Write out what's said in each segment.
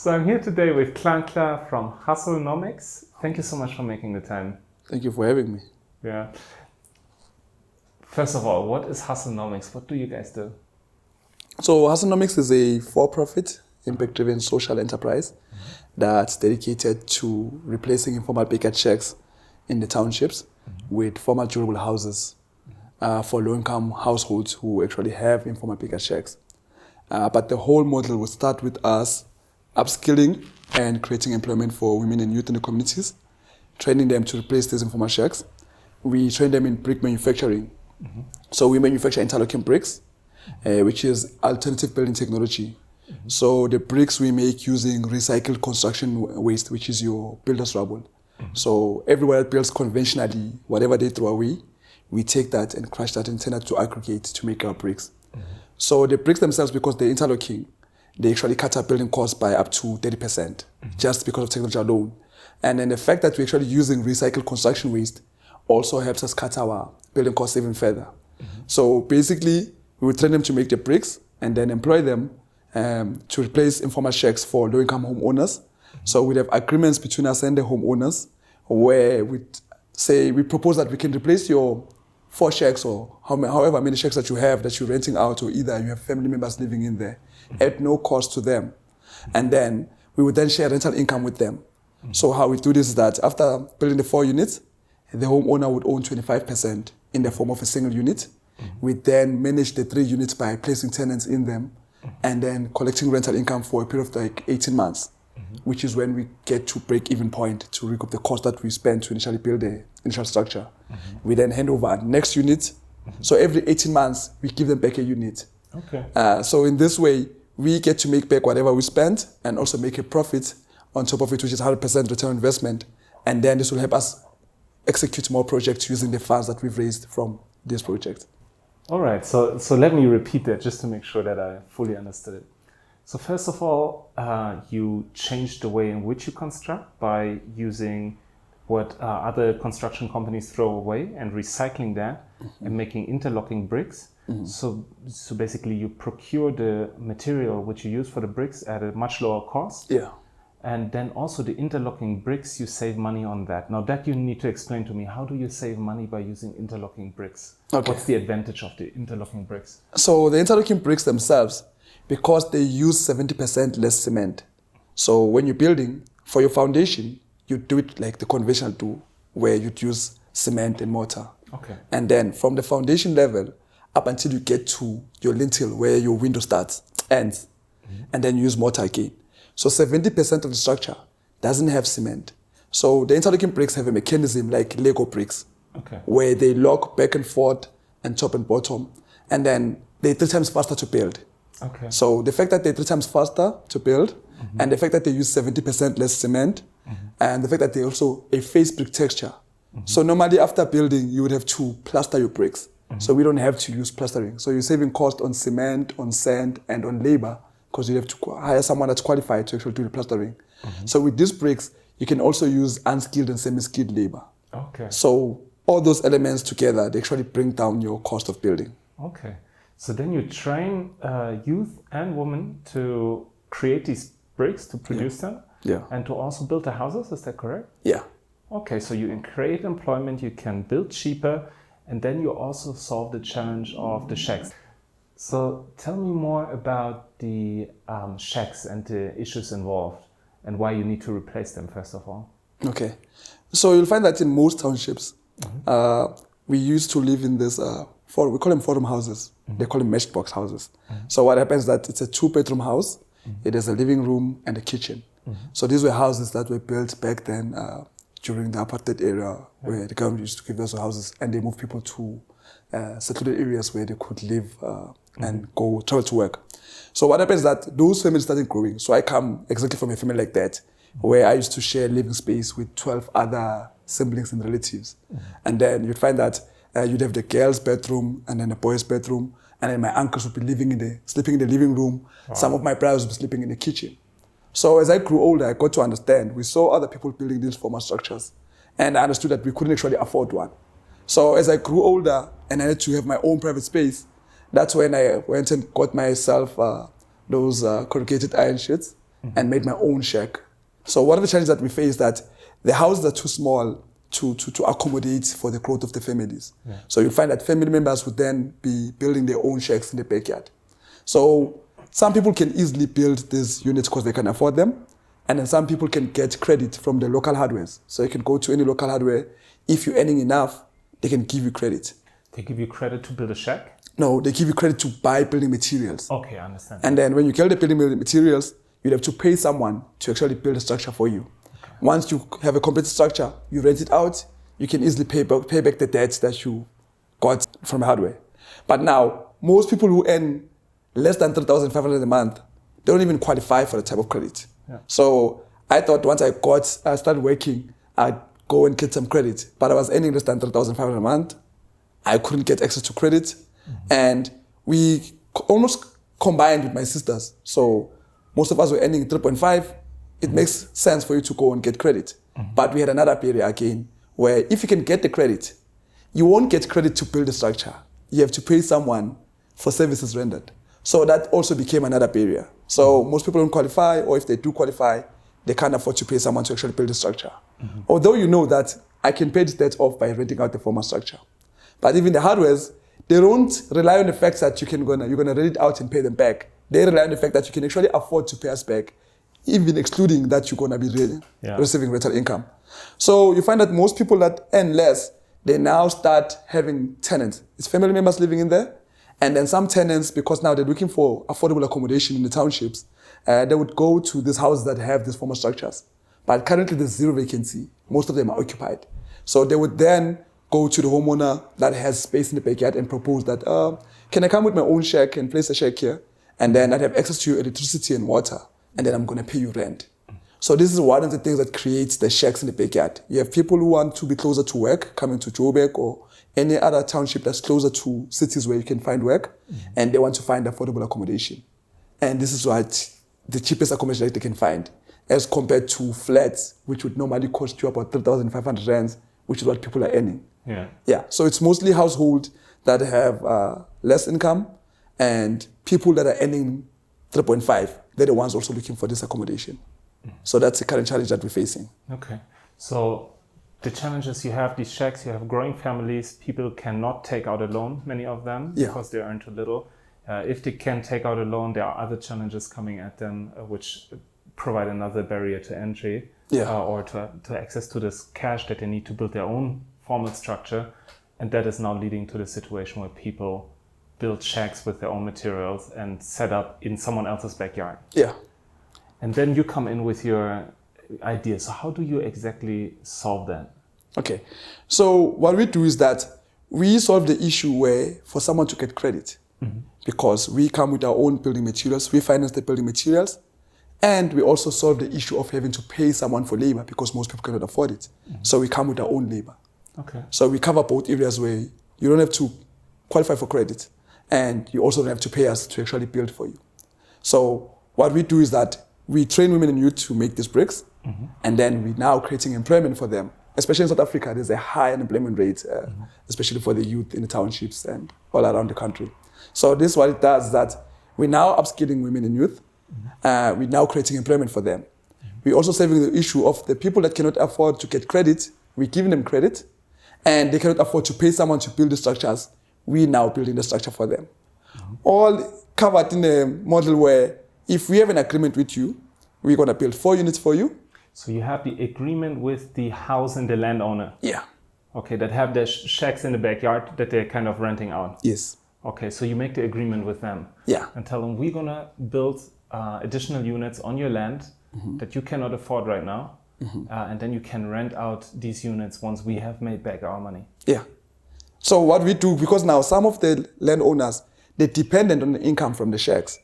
So I'm here today with Nhlanhla from Hustlenomics. Thank you so much for making the time. Thank you for having me. Yeah. First of all, what is Hustlenomics? What do you guys do? So Hustlenomics is a for-profit, impact-driven social enterprise that's dedicated to replacing informal picket checks in the townships with formal durable houses for low-income households who actually have informal picket checks. But the whole model will start with us upskilling and creating employment for women and youth in the communities, training them to replace these informal checks. We train them in brick manufacturing. So we manufacture interlocking bricks, which is alternative building technology. So the bricks we make using recycled construction waste, which is your builder's rubble. So everywhere that builds conventionally, whatever they throw away, we take that and crush that and turn that to aggregate to make our bricks. So the bricks themselves, because they're interlocking, they actually cut our building costs by up to 30%, just because of technology alone. And then the fact that we're actually using recycled construction waste also helps us cut our building costs even further. So basically, we would train them to make the bricks and then employ them to replace informal shacks for low-income homeowners. So we'd have agreements between us and the homeowners where we say, we propose that we can replace your 4 shacks or however many shacks that you have that you're renting out, or either you have family members living in there at no cost to them. And then we would then share rental income with them. So how we do this is that after building the 4 units, the homeowner would own 25% in the form of a single unit. We then manage the 3 units by placing tenants in them and then collecting rental income for a period of like 18 months, which is when we get to break-even point to recoup the cost that we spent to initially build the initial structure. We then hand over our next unit. So every 18 months, we give them back a unit. Okay. So in this way, we get to make back whatever we spent and also make a profit on top of it, which is 100% return on investment. And then this will help us execute more projects using the funds that we've raised from this project. All right. So let me repeat that just to make sure that I fully understood it. So first of all, you changed the way in which you construct by using what other construction companies throw away and recycling that and making interlocking bricks. So basically you procure the material which you use for the bricks at a much lower cost. Yeah. And then also the interlocking bricks, you save money on that. Now that you need to explain to me, how do you save money by using interlocking bricks? Okay. What's the advantage of the interlocking bricks? So the interlocking bricks themselves, because they use 70% less cement. So when you're building, for your foundation, you do it like the conventional do, where you'd use cement and mortar. Okay. And then from the foundation level, up until you get to your lintel, where your window ends, and then you use mortar again. So 70% of the structure doesn't have cement. So the interlocking bricks have a mechanism like Lego bricks, where they lock back and forth and top and bottom, and then they're 3 times faster to build. Okay. So the fact that they're 3 times faster to build, and the fact that they use 70% less cement, and the fact that they also a face brick texture. So normally after building, you would have to plaster your bricks. So we don't have to use plastering. So you're saving cost on cement, on sand, and on labor, because you have to hire someone that's qualified to actually do the plastering. So with these bricks, you can also use unskilled and semi-skilled labor. Okay. So all those elements together, they actually bring down your cost of building. Okay. So then you train youth and women to create these bricks, to produce them, and to also build the houses, is that correct? Yeah. Okay, so you create employment, you can build cheaper, and then you also solve the challenge of the shacks. So tell me more about the shacks and the issues involved and why you need to replace them, first of all. Okay. So you'll find that in most townships, we used to live in this, we call them forum houses. They call them matchbox houses. So what happens is that it's a 2-bedroom house. It has a living room and a kitchen. So these were houses that were built back then during the apartheid era, where the government used to give those houses and they moved people to secluded areas where they could live and travel to work. So what happens is that those families started growing. So I come exactly from a family like that, where I used to share living space with 12 other siblings and relatives. And then you'd find that you'd have the girls' bedroom and then the boys' bedroom, and then my uncles would be sleeping in the living room. Wow. Some of my brothers would be sleeping in the kitchen. So as I grew older, I got to understand, we saw other people building these formal structures, and I understood that we couldn't actually afford one. So as I grew older and I had to have my own private space, that's when I went and got myself those corrugated iron sheets and made my own shack. So one of the challenges that we face is that the houses are too small to accommodate for the growth of the families. Yeah. So you find that family members would then be building their own shacks in the backyard. So some people can easily build these units because they can afford them. And then some people can get credit from the local hardwares. So you can go to any local hardware. If you're earning enough, they can give you credit. They give you credit to build a shack? No, they give you credit to buy building materials. Okay, I understand. And then when you get the building materials, you'd have to pay someone to actually build a structure for you. Okay. Once you have a complete structure, you rent it out, you can easily pay back the debts that you got from hardware. But now, most people who earn less than 3,500 a month, they don't even qualify for the type of credit. Yeah. So I thought once I started working, I'd go and get some credit. But I was earning less than 3,500 a month. I couldn't get access to credit. Mm-hmm. And we almost combined with my sisters. So most of us were earning 3.5. It makes sense for you to go and get credit. Mm-hmm. But we had another barrier again, where if you can get the credit, you won't get credit to build the structure. You have to pay someone for services rendered. So that also became another barrier. So most people don't qualify, or if they do qualify, they can't afford to pay someone to actually build a structure. Mm-hmm. Although you know that I can pay this debt off by renting out the former structure. But even the hardwares, they don't rely on the fact that you're gonna rent it out and pay them back. They rely on the fact that you can actually afford to pay us back, even excluding that you're gonna be receiving rental income. So you find that most people that earn less, they now start having tenants. It's family members living in there. And then some tenants, because now they're looking for affordable accommodation in the townships, they would go to these houses that have these formal structures. But currently there's zero vacancy. Most of them are occupied. So they would then go to the homeowner that has space in the backyard and propose that, can I come with my own shack and place a shack here? And then I'd have access to your electricity and water. And then I'm going to pay you rent. So this is one of the things that creates the shacks in the backyard. You have people who want to be closer to work, coming to Joburg or any other township that's closer to cities where you can find work, and they want to find affordable accommodation. And this is what the cheapest accommodation that they can find, as compared to flats, which would normally cost you about 3,500 rands, which is what people are earning. Yeah. So it's mostly households that have less income, and people that are earning 3.5, they're the ones also looking for this accommodation. So that's the current challenge that we're facing. Okay. So the challenges you have, these shacks, you have growing families, people cannot take out a loan, many of them, because they earn too little. If they can take out a loan, there are other challenges coming at them, which provide another barrier to entry or to access to this cash that they need to build their own formal structure. And that is now leading to the situation where people build shacks with their own materials and set up in someone else's backyard. Yeah. And then you come in with your idea. So how do you exactly solve that? Okay. So what we do is that we solve the issue where for someone to get credit, because we come with our own building materials, we finance the building materials, and we also solve the issue of having to pay someone for labor because most people cannot afford it. So we come with our own labor. Okay. So we cover both areas where you don't have to qualify for credit, and you also don't have to pay us to actually build for you. So what we do is that we train women and youth to make these bricks, and then we're now creating employment for them. Especially in South Africa, there's a high unemployment rate, especially for the youth in the townships and all around the country. So this is what it does, that we're now upskilling women and youth. We're now creating employment for them. We're also solving the issue of the people that cannot afford to get credit. We're giving them credit, and they cannot afford to pay someone to build the structures. We're now building the structure for them. All covered in a model where if we have an agreement with you, we're going to build 4 units for you. So you have the agreement with the house and the landowner? Yeah. Okay, that have their shacks in the backyard that they're kind of renting out? Yes. Okay, so you make the agreement with them? Yeah. And tell them, we're going to build additional units on your land that you cannot afford right now. And then you can rent out these units once we have made back our money. Yeah. So what we do, because now some of the landowners, they're dependent on the income from the shacks.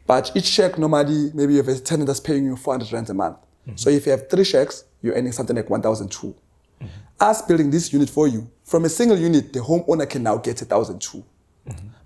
But each shack normally, maybe you have a tenant that's paying you 400 rand a month. So if you have 3 shacks, you're earning something like 1,200. Us building this unit for you, from a single unit, the homeowner can now get 1,200.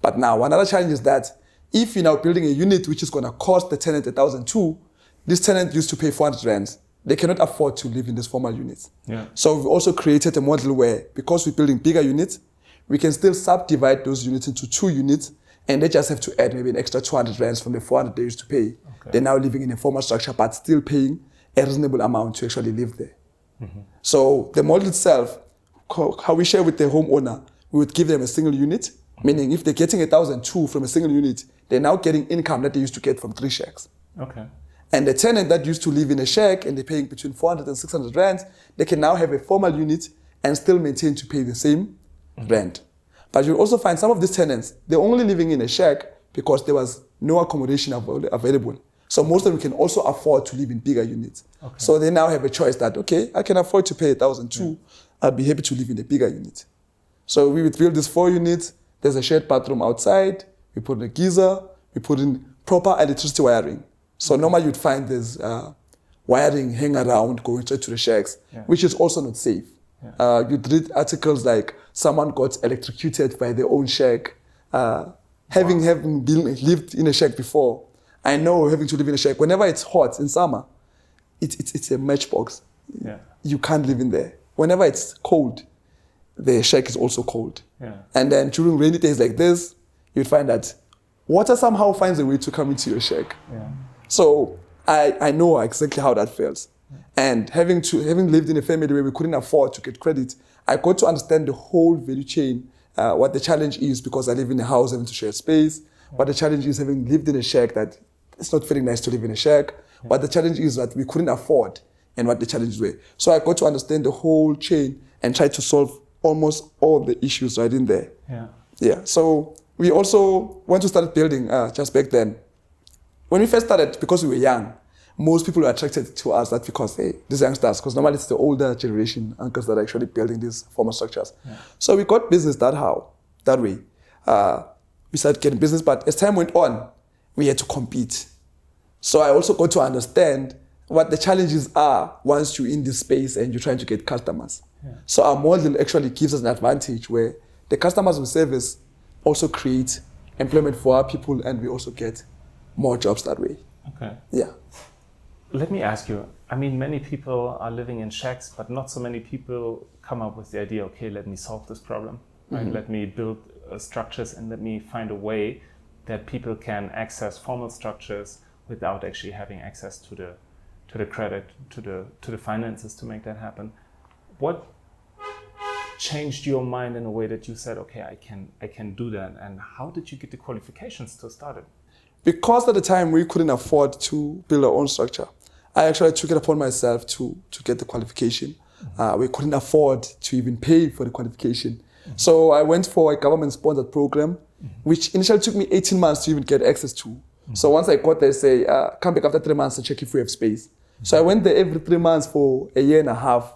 But now, another challenge is that if you're now building a unit which is going to cost the tenant 1,200, this tenant used to pay 400 rand. They cannot afford to live in this formal units. So we've also created a model where, because we're building bigger units, we can still subdivide those units into 2 units, and they just have to add maybe an extra 200 rands from the 400 they used to pay. They're now living in a formal structure, but still paying a reasonable amount to actually live there. So the model itself, how we share with the homeowner, we would give them a single unit, meaning if they're getting 1,002 from a single unit, they're now getting income that they used to get from 3 shacks. Okay. And the tenant that used to live in a shack and they're paying between 400 and 600 rand, they can now have a formal unit and still maintain to pay the same rent. But you'll also find some of these tenants, they're only living in a shack because there was no accommodation available. So most of them can also afford to live in bigger units. Okay. So they now have a choice that, okay, I can afford to pay 1,002. I'd be happy to live in a bigger unit. So we would build these 4 units. There's a shared bathroom outside. We put in a geyser. We put in proper electricity wiring. So normally you'd find there's wiring hang around going straight to the shacks, which is also not safe. You'd read articles like someone got electrocuted by their own shack, having lived in a shack before. I know having to live in a shack, whenever it's hot in summer, it's a matchbox. Yeah. You can't live in there. Whenever it's cold, the shack is also cold. Yeah. And then during rainy days like this, you'd find that water somehow finds a way to come into your shack. Yeah. So I know exactly how that feels. Yeah. And having lived in a family where we couldn't afford to get credit, I got to understand the whole value chain, what the challenge is because I live in a house having to share space, what the challenge is having lived in a shack that it's not very nice to live in a shack, what the challenge is that we couldn't afford and what the challenges were. So I got to understand the whole chain and try to solve almost all the issues right in there. Yeah. Yeah. So we also want to start building just back then. When we first started, because we were young, most people were attracted to us that because, hey, these youngsters, because normally it's the older generation uncles that are actually building these formal structures. Yeah. So we got business that way. We started getting business, but as time went on, we had to compete. So I also got to understand what the challenges are once you're in this space and you're trying to get customers. Yeah. So our model actually gives us an advantage where the customers we service also create employment for our people and we also get more jobs that way. Okay. Yeah. Let me ask you, I mean, many people are living in shacks, but not so many people come up with the idea, okay, let me solve this problem, right? Let me build structures and let me find a way that people can access formal structures without actually having access to the credit, to the finances to make that happen. What changed your mind in a way that you said, okay, I can do that? And how did you get the qualifications to start it? Because at the time we couldn't afford to build our own structure, I actually took it upon myself to get the qualification. We couldn't afford to even pay for the qualification. So I went for a government-sponsored program, which initially took me 18 months to even get access to. So once I got there, say, come back after 3 months to check if we have space. So I went there every 3 months for a year and a half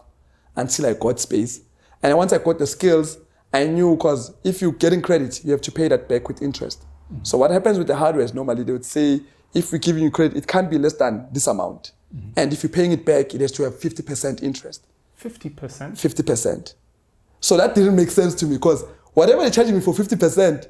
until I got space. And once I got the skills, I knew because if you're getting credit, you have to pay that back with interest. So what happens with the hardware is normally they would say, if we're giving you credit, it can't be less than this amount. And if you're paying it back, it has to have 50% interest. 50%? 50%. So that didn't make sense to me because whatever they're charging me for 50%,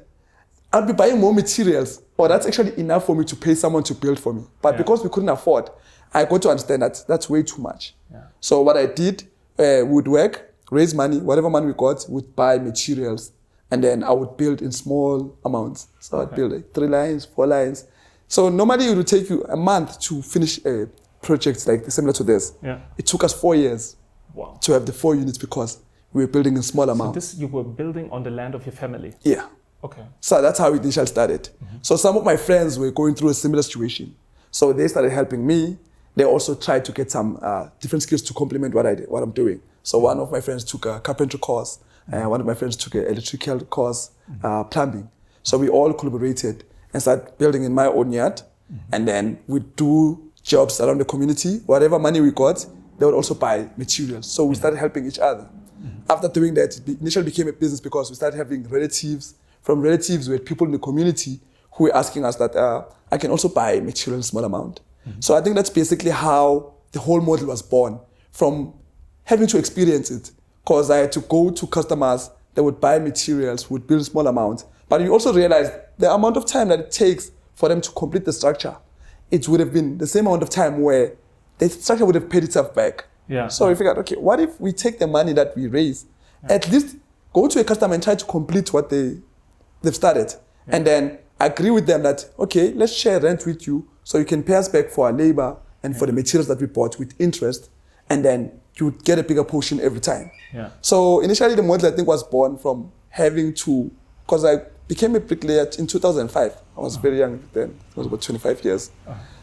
I'll be buying more materials. Or that's actually enough for me to pay someone to build for me. But because we couldn't afford, I got to understand that that's way too much. Yeah. So what I did, would work, raise money, whatever money we got, would buy materials. And then I would build in small amounts. So I'd build like 3 lines, 4 lines. So normally it would take you a month to finish a project like similar to this. Yeah. It took us 4 years to have the 4 units because we were building in small amounts. So you were building on the land of your family? Yeah. Okay. So that's how it initially started. So some of my friends were going through a similar situation. So they started helping me. They also tried to get some different skills to complement what I'm doing. So one of my friends took a carpentry course. One of my friends took an electrical course, plumbing. So we all collaborated and started building in my own yard. And then we'd do jobs around the community. Whatever money we got, they would also buy materials. So we started helping each other. After doing that, it initially became a business because we started having relatives. From relatives, we had people in the community who were asking us that I can also buy material in a small amount. So I think that's basically how the whole model was born, from having to experience it. Because I had to go to customers that would buy materials, would build small amounts. But you also realize the amount of time that it takes for them to complete the structure, it would have been the same amount of time where the structure would have paid itself back. Yeah. So we figured, okay, what if we take the money that we raise, at least go to a customer and try to complete what they've started, and then agree with them that, okay, let's share rent with you So you can pay us back for our labor and for the materials that we bought with interest, and then you would get a bigger portion every time. Yeah. So initially the model I think was born from having to, because I became a bricklayer in 2005. I was very young then, I was about 25 years.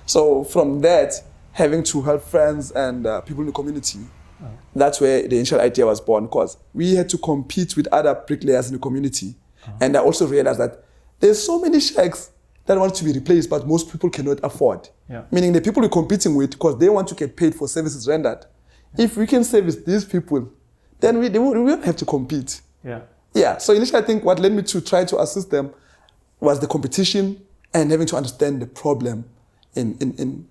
So from that, having to help friends and people in the community, that's where the initial idea was born, because we had to compete with other bricklayers in the community. And I also realized that there's so many shacks that want to be replaced, but most people cannot afford. Meaning the people we're competing with, because they want to get paid for services rendered. If we can service these people, then we won't have to compete. So initially I think what led me to try to assist them was the competition and having to understand the problem in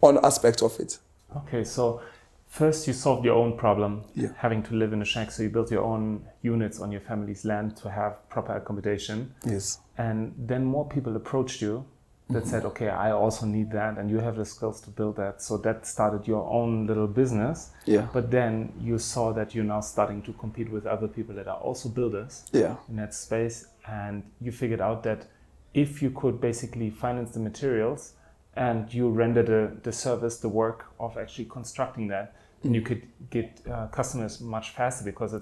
all aspects of it. Okay, so first you solved your own problem, having to live in a shack, so you built your own units on your family's land to have proper accommodation. Yes. And then more people approached you that said, okay, I also need that, and you have the skills to build that. So that started your own little business. But then you saw that you're now starting to compete with other people that are also builders in that space. And you figured out that if you could basically finance the materials and you render the service, the work of actually constructing that, then you could get customers much faster, because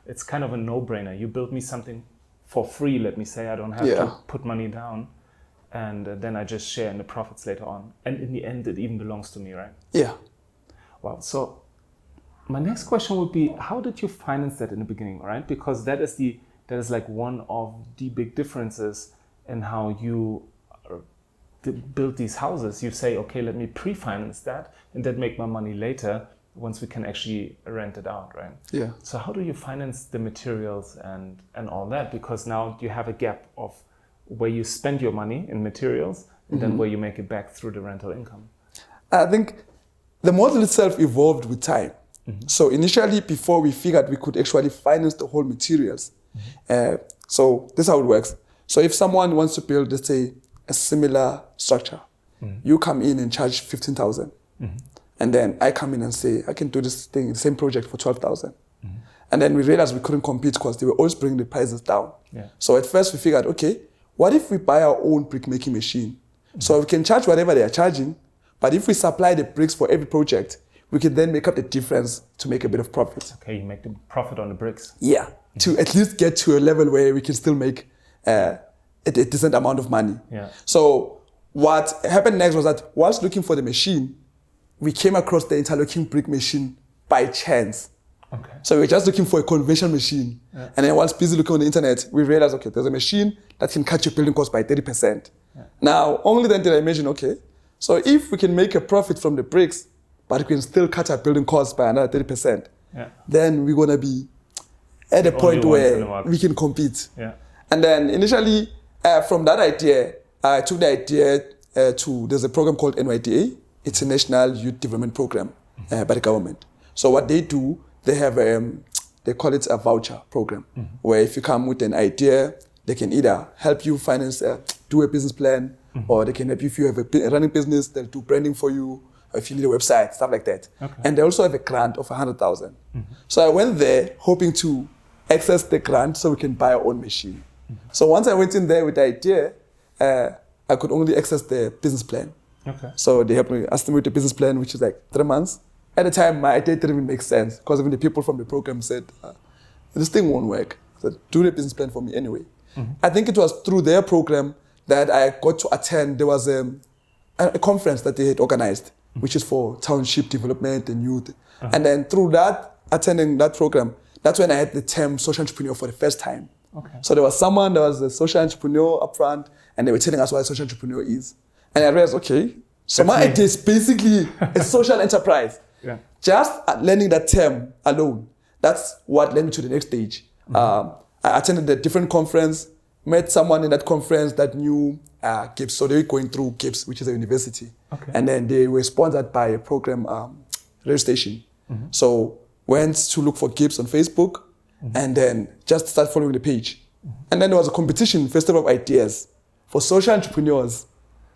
it's kind of a no-brainer. You build me something for free, let me say. I don't have to put money down. And then I just share in the profits later on. And in the end, it even belongs to me, right? Wow. So my next question would be, how did you finance that in the beginning, right? Because that is like one of the big differences in how you build these houses. You say, okay, let me pre-finance that and then make my money later once we can actually rent it out, right? So how do you finance the materials and all that? Because now you have a gap of where you spend your money in materials and then where you make it back through the rental income. I think the model itself evolved with time. So initially, before we figured we could actually finance the whole materials. So this is how it works. So if someone wants to build, let's say, a similar structure, you come in and charge 15,000. And then I come in and say, I can do this thing, the same project for 12,000. And then we realized we couldn't compete because they were always bringing the prices down. So at first we figured, okay, what if we buy our own brick making machine? So we can charge whatever they are charging, but if we supply the bricks for every project, we can then make up the difference to make a bit of profit. Okay, you make the profit on the bricks. To at least get to a level where we can still make a decent amount of money. So what happened next was that whilst looking for the machine, we came across the interlocking brick machine by chance. So we were just looking for a conventional machine. And then whilst busy looking on the internet, we realized, okay, there's a machine that can cut your building cost by 30%. Now, only then did I imagine, okay, so if we can make a profit from the bricks, but we can still cut our building costs by another 30%, then we're going to be at a point where we can compete. And then initially, from that idea, I took the idea there's a program called NYDA. It's a National Youth Development Program by the government. So what they do, they have they call it a voucher program, where if you come with an idea, they can either help you finance, do a business plan, or they can help you if you have a running business, they'll do branding for you, or if you need a website, stuff like that. And they also have a grant of 100,000. So I went there hoping to access the grant so we can buy our own machine. So once I went in there with the idea, I could only access the business plan. So they helped me estimate the business plan, which is like 3 months. At the time, my idea didn't even make sense, because even the people from the program said, this thing won't work. So do the business plan for me anyway. I think it was through their program that I got to attend. There was a conference that they had organized, which is for township development and youth. And then through that, attending that program, that's when I had the term social entrepreneur for the first time. So there was a social entrepreneur up front, and they were telling us what a social entrepreneur is. And I realized, okay, so my idea is basically a social enterprise. Just learning that term alone, that's what led me to the next stage. I attended a different conference, met someone in that conference that knew GIPS. So they were going through GIPS, which is a university. And then they were sponsored by a program, radio station. So went to look for GIPS on Facebook, and then just start following the page. And then there was a competition, Festival of Ideas, for social entrepreneurs.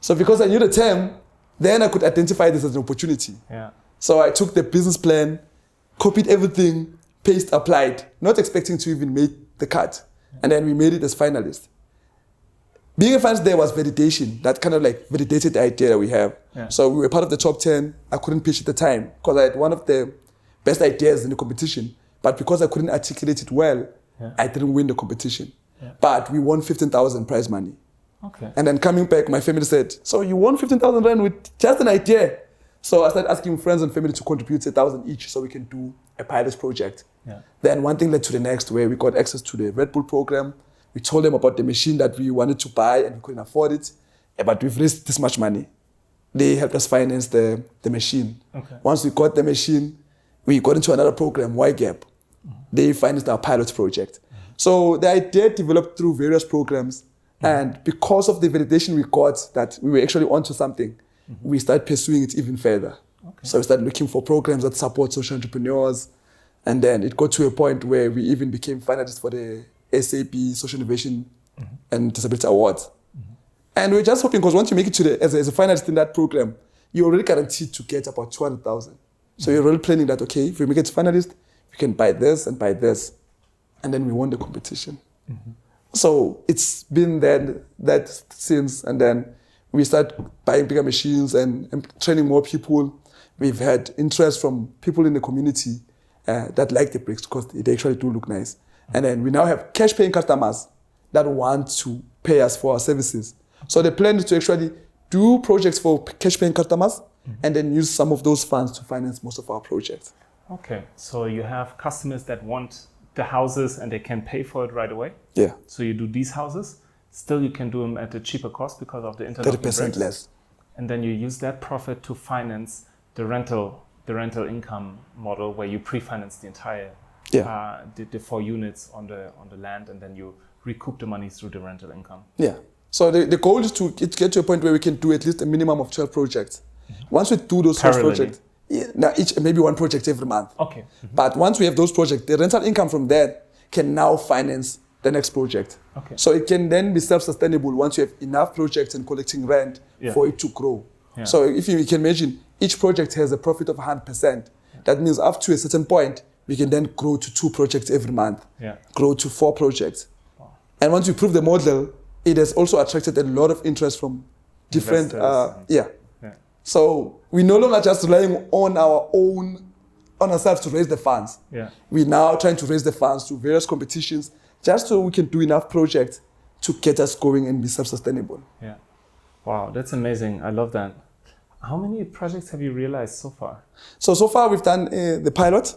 So because I knew the term, then I could identify this as an opportunity. So I took the business plan, copied everything, paste, applied, not expecting to even make the cut. And then we made it as finalists. being a finance there was validation. That kind of like validated the idea that we have. Yeah. So we were part of the top 10. I couldn't pitch at the time because I had one of the best ideas in the competition. But because I couldn't articulate it well, I didn't win the competition. Yeah. But we won 15,000 prize money. Okay. And then coming back, my family said, so you won 15,000 rand with just an idea. So I started asking friends and family to contribute 1,000 each so we can do a pilot project. Yeah. Then one thing led to the next, where we got access to the Red Bull program. We told them about the machine that we wanted to buy and we couldn't afford it. But we've raised this much money. They helped us finance the machine. Okay. Once we got the machine, we got into another program, YGAP. They financed our pilot project. So the idea developed through various programs. And because of the validation we got that we were actually onto something, we started pursuing it even further. Okay. So we started looking for programs that support social entrepreneurs. And then it got to a point where we even became finalists for the SAP Social Innovation and Disability Awards. And we're just hoping, because once you make it to as a finalist in that program, you're already guaranteed to get about 200,000. So you're already planning that, okay, if we make it finalist, we can buy this and buy this. And then we won the competition. So it's been that since, and then we start buying bigger machines and training more people. We've had interest from people in the community that like the bricks because they actually do look nice. And then we now have cash paying customers that want to pay us for our services. So the plan is to actually do projects for cash paying customers and then use some of those funds to finance most of our projects. Okay, so you have customers that want the houses and they can pay for it right away. Yeah. So you do these houses. Still, you can do them at a cheaper cost because of the interlocking 30% bricks. less. And then you use that profit to finance the rental income model where you pre-finance the entire the 4 units on the land, and then you recoup the money through the rental income. Yeah. So the goal is to get to a point where we can do at least a minimum of 12 projects. Once we do those first projects, now each maybe one project every month. Okay. But once we have those projects, the rental income from that can now finance the next project. Okay. So it can then be self-sustainable once you have enough projects and collecting rent for it to grow. Yeah. So if you can imagine, each project has a profit of 100%. That means up to a certain point, we can then grow to 2 projects every month, grow to 4 projects. Wow. And once you prove the model, it has also attracted a lot of interest from different, So we no longer just relying on ourselves to raise the funds. Yeah. We're now trying to raise the funds through various competitions just so we can do enough projects to get us going and be self-sustainable. Yeah. Wow, that's amazing. I love that. How many projects have you realized so far? So far we've done the pilot.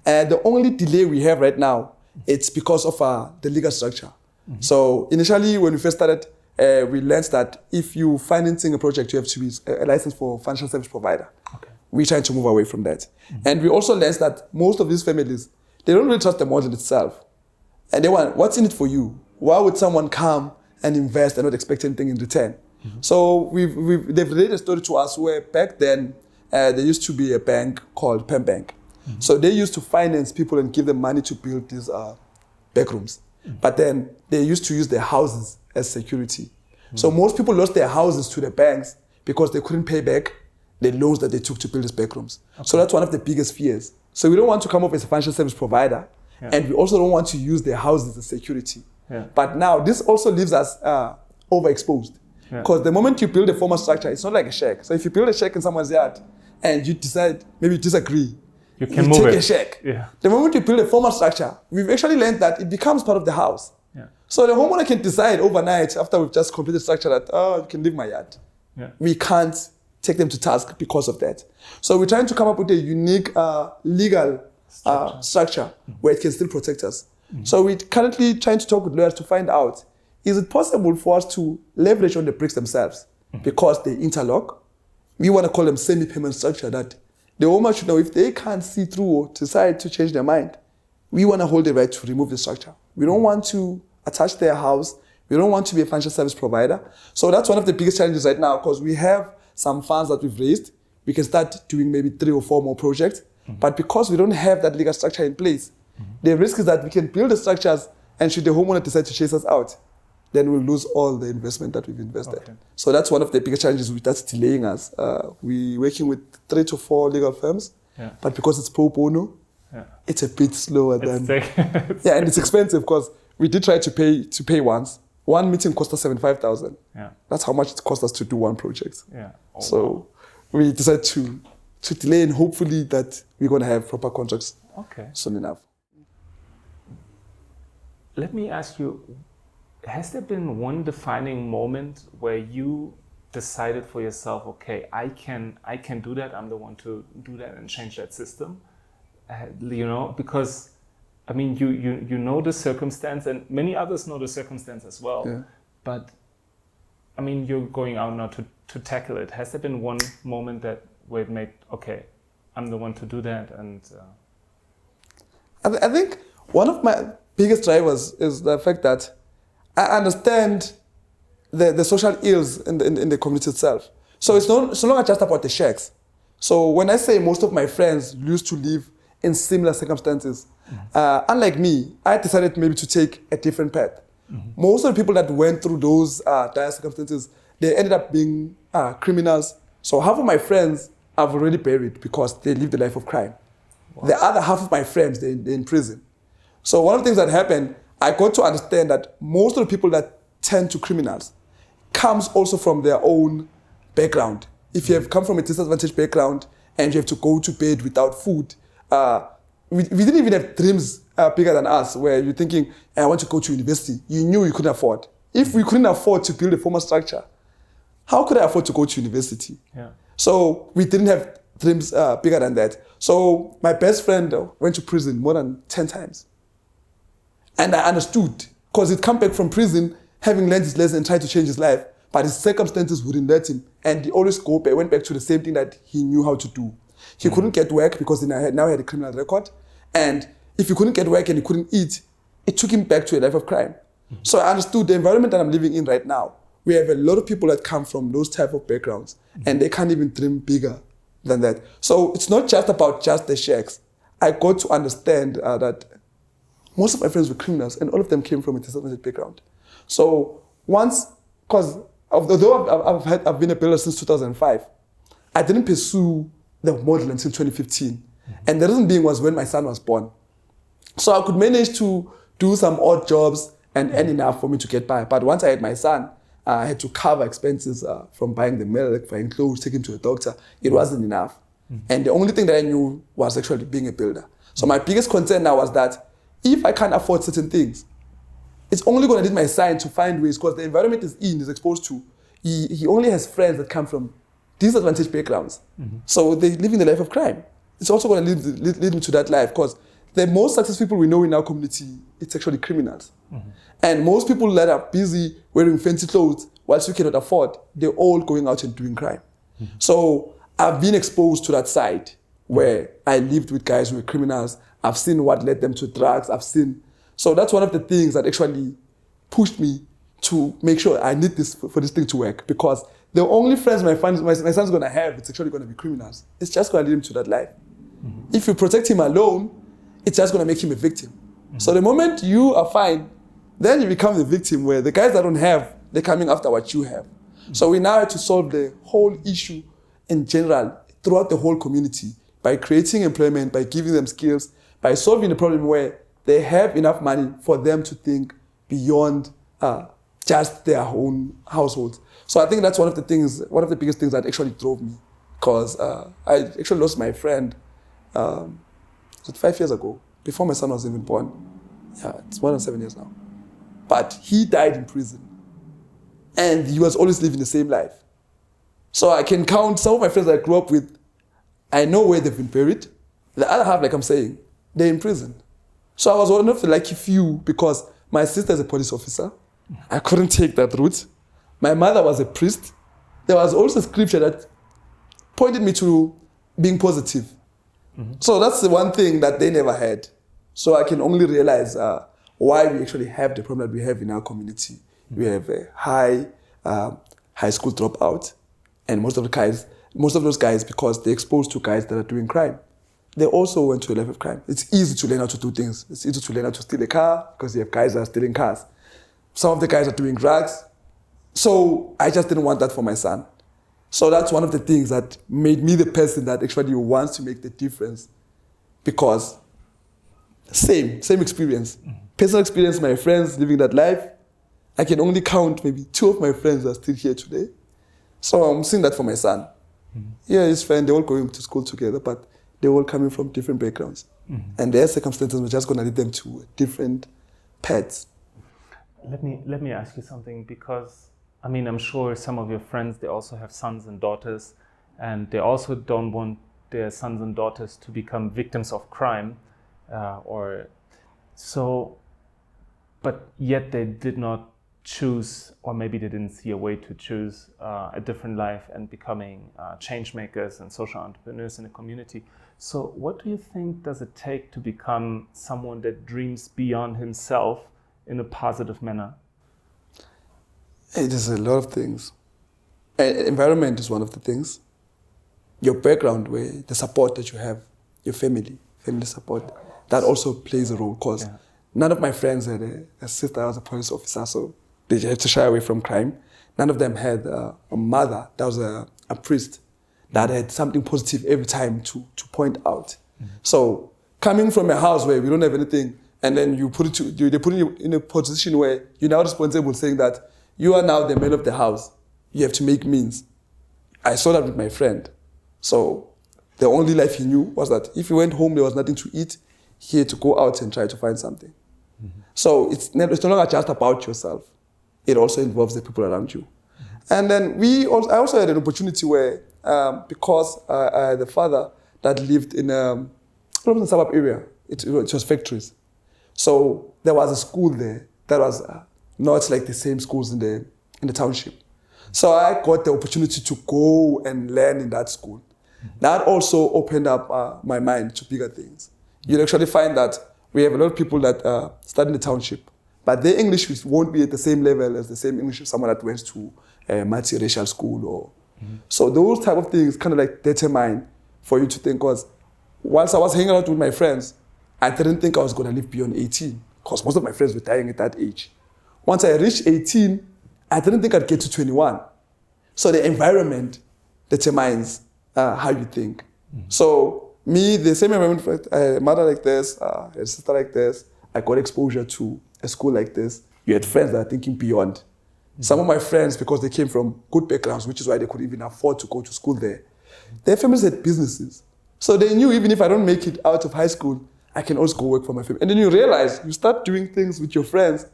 The only delay we have right now, it's because of the legal structure. So initially when we first started, we learned that if you're financing a project, you have to be a licensed for financial service provider. Okay. We're trying to move away from that. And we also learned that most of these families, they don't really trust the model itself. And they want, what's in it for you? Why would someone come and invest and not expect anything in return? So they've related a story to us where back then, there used to be a bank called Pen Bank. So they used to finance people and give them money to build these back rooms. But then they used to use their houses as security. So most people lost their houses to the banks because they couldn't pay back the loans that they took to build these back rooms. Okay. So that's one of the biggest fears. So we don't want to come up as a financial service provider, and we also don't want to use their houses as security. But now this also leaves us overexposed. Because the moment you build a formal structure, it's not like a shack. So if you build a shack in someone's yard and you decide, maybe you disagree, you can move take a shack. The moment you build a formal structure, we've actually learned that it becomes part of the house. So the homeowner can decide overnight after we've just completed the structure that, you can leave my yard. We can't take them to task because of that. So we're trying to come up with a unique legal structure where it can still protect us. So we're currently trying to talk with lawyers to find out, is it possible for us to leverage on the bricks themselves because they interlock? We want to call them semi-payment structure, that the owner should know if they can't see through or decide to change their mind, we want to hold the right to remove the structure. We don't want to attach their house. We don't want to be a financial service provider. So that's one of the biggest challenges right now, because we have some funds that we've raised. We can start doing maybe 3 or 4 more projects. But because we don't have that legal structure in place, the risk is that we can build the structures, and should the homeowner decide to chase us out, then we'll lose all the investment that we've invested. Okay. So that's one of the biggest challenges that's delaying us. We're working with 3 to 4 legal firms, but because it's pro bono, it's a bit slower than... and it's expensive, because we did try to pay once, one meeting cost us 75,000. Yeah. That's how much it cost us to do one project. Yeah. Oh, So we decided to delay, and hopefully that we're going to have proper contracts soon enough. Let me ask you, has there been one defining moment where you decided for yourself, okay, I can do that, I'm the one to do that and change that system? Because I mean, you know the circumstance, and many others know the circumstance as well. Yeah. But I mean, you're going out now to tackle it. Has there been one moment where it made, okay, I'm the one to do that? And I think one of my biggest drivers is the fact that I understand the social ills in the community itself. So it's no longer just about the shacks. So when I say most of my friends used to live in similar circumstances, unlike me, I decided maybe to take a different path. Most of the people that went through those dire circumstances, they ended up being criminals. So half of my friends I've already buried because they lived a life of crime. Wow. The other half of my friends, they're in prison. So one of the things that happened, I got to understand that most of the people that turn to criminals comes also from their own background. If you have come from a disadvantaged background and you have to go to bed without food, we didn't even have dreams bigger than us, where you're thinking, I want to go to university. You knew you couldn't afford. If we couldn't afford to build a formal structure, how could I afford to go to university? Yeah. So we didn't have dreams bigger than that. So my best friend went to prison more than 10 times. And I understood, because he'd come back from prison, having learned his lesson and tried to change his life, but his circumstances wouldn't let him. And he always went back to the same thing that he knew how to do. He couldn't get work because he now had a criminal record. And if he couldn't get work and he couldn't eat, it took him back to a life of crime. So I understood the environment that I'm living in right now. We have a lot of people that come from those type of backgrounds, and they can't even dream bigger than that. So it's not just about just the shacks. I got to understand that most of my friends were criminals, and all of them came from a disadvantaged background. So once, because although I've been a builder since 2005, I didn't pursue the model until 2015. And the reason being was when my son was born. So I could manage to do some odd jobs and earn enough for me to get by. But once I had my son, I had to cover expenses from buying the milk, buying clothes, taking him to a doctor. It wasn't enough. And the only thing that I knew was actually being a builder. So my biggest concern now was that if I can't afford certain things, it's only going to need my son to find ways, because the environment is exposed to. He only has friends that come from disadvantaged backgrounds. So they live in the life of crime. It's also going to lead me to that life, because the most successful people we know in our community, it's actually criminals. And most people that are busy wearing fancy clothes whilst you cannot afford, they're all going out and doing crime. So I've been exposed to that side where I lived with guys who were criminals. I've seen what led them to drugs. So that's one of the things that actually pushed me to make sure I need this for this thing to work, because the only friends my son's going to have, it's actually going to be criminals. It's just going to lead him to that life. If you protect him alone, it's just going to make him a victim. So the moment you are fine, then you become the victim, where the guys that don't have, they're coming after what you have. So we now have to solve the whole issue in general throughout the whole community by creating employment, by giving them skills, by solving the problem where they have enough money for them to think beyond just their own households. So I think that's one of the biggest things that actually drove me, because I actually lost my friend 5 years ago, before my son was even born. Yeah, it's more than 7 years now. But he died in prison. And he was always living the same life. So I can count some of my friends that I grew up with, I know where they've been buried. The other half, like I'm saying, they're in prison. So I was one of the lucky few, because my sister is a police officer. I couldn't take that route. My mother was a priest. There was also scripture that pointed me to being positive. So that's the one thing that they never had. So I can only realize why we actually have the problem that we have in our community. We have a high school dropout, and most of those guys, because they're exposed to guys that are doing crime, they also went to a life of crime. It's easy to learn how to do things. It's easy to learn how to steal a car, because you have guys that are stealing cars. Some of the guys are doing drugs. So I just didn't want that for my son. So that's one of the things that made me the person that actually wants to make the difference, because same experience. Personal experience, my friends living that life. I can only count maybe 2 of my friends that are still here today. So I'm seeing that for my son. Yeah, his friend, they're all going to school together, but they're all coming from different backgrounds. And their circumstances were just going to lead them to different paths. Let me ask you something, because I mean, I'm sure some of your friends, they also have sons and daughters, and they also don't want their sons and daughters to become victims of crime, but yet they did not choose, or maybe they didn't see a way to choose a different life and becoming change makers and social entrepreneurs in a community. So what do you think does it take to become someone that dreams beyond himself in a positive manner? It is a lot of things. Environment is one of the things. Your background, where the support that you have, your family support, that also plays a role, because none of my friends had a sister that was a police officer, so they had to shy away from crime. None of them had a mother that was a priest that had something positive every time to point out. So coming from a house where we don't have anything, and then they put you in a position where you're now responsible, saying that you are now the man of the house. You have to make means. I saw that with my friend. So the only life he knew was that if he went home, there was nothing to eat. He had to go out and try to find something. So it's no longer just about yourself. It also involves the people around you. And then I also had an opportunity where, because I had a father that lived in a suburb area, it was factories. So there was a school there that was not like the same schools in the township. So I got the opportunity to go and learn in that school. That also opened up my mind to bigger things. You'll actually find that we have a lot of people that study in the township, but their English won't be at the same level as the same English of someone that went to a multiracial school. So those type of things kind of like determine for you to think, because once I was hanging out with my friends, I didn't think I was going to live beyond 18, because most of my friends were dying at that age. Once I reached 18, I didn't think I'd get to 21. So the environment determines how you think. So me, the same environment, a mother like this, a sister like this, I got exposure to a school like this. You had friends that are thinking beyond. Some of my friends, because they came from good backgrounds, which is why they could even afford to go to school there, their families had businesses. So they knew even if I don't make it out of high school, I can also go work for my family. And then you realize, you start doing things with your friends,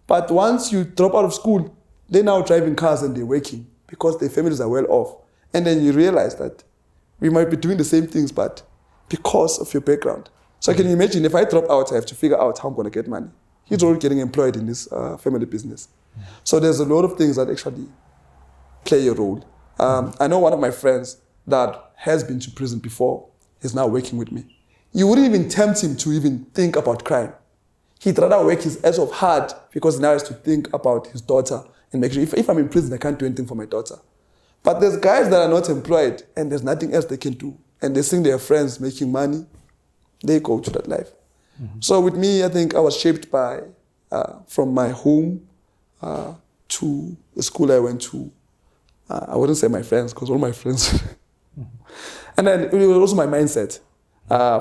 but once you drop out of school, they're now driving cars and they're working because their families are well off. And then you realize that we might be doing the same things, but because of your background. So can you imagine, if I drop out, I have to figure out how I'm going to get money. He's already getting employed in this family business. So there's a lot of things that actually play a role. I know one of my friends that has been to prison before is now working with me. You wouldn't even tempt him to even think about crime. He'd rather work his ass off hard because now he has to think about his daughter and make sure if I'm in prison, I can't do anything for my daughter. But there's guys that are not employed and there's nothing else they can do. And they see their friends making money, they go to that life. So with me, I think I was shaped by, from my home to the school I went to. I wouldn't say my friends, because all my friends. And then it was also my mindset.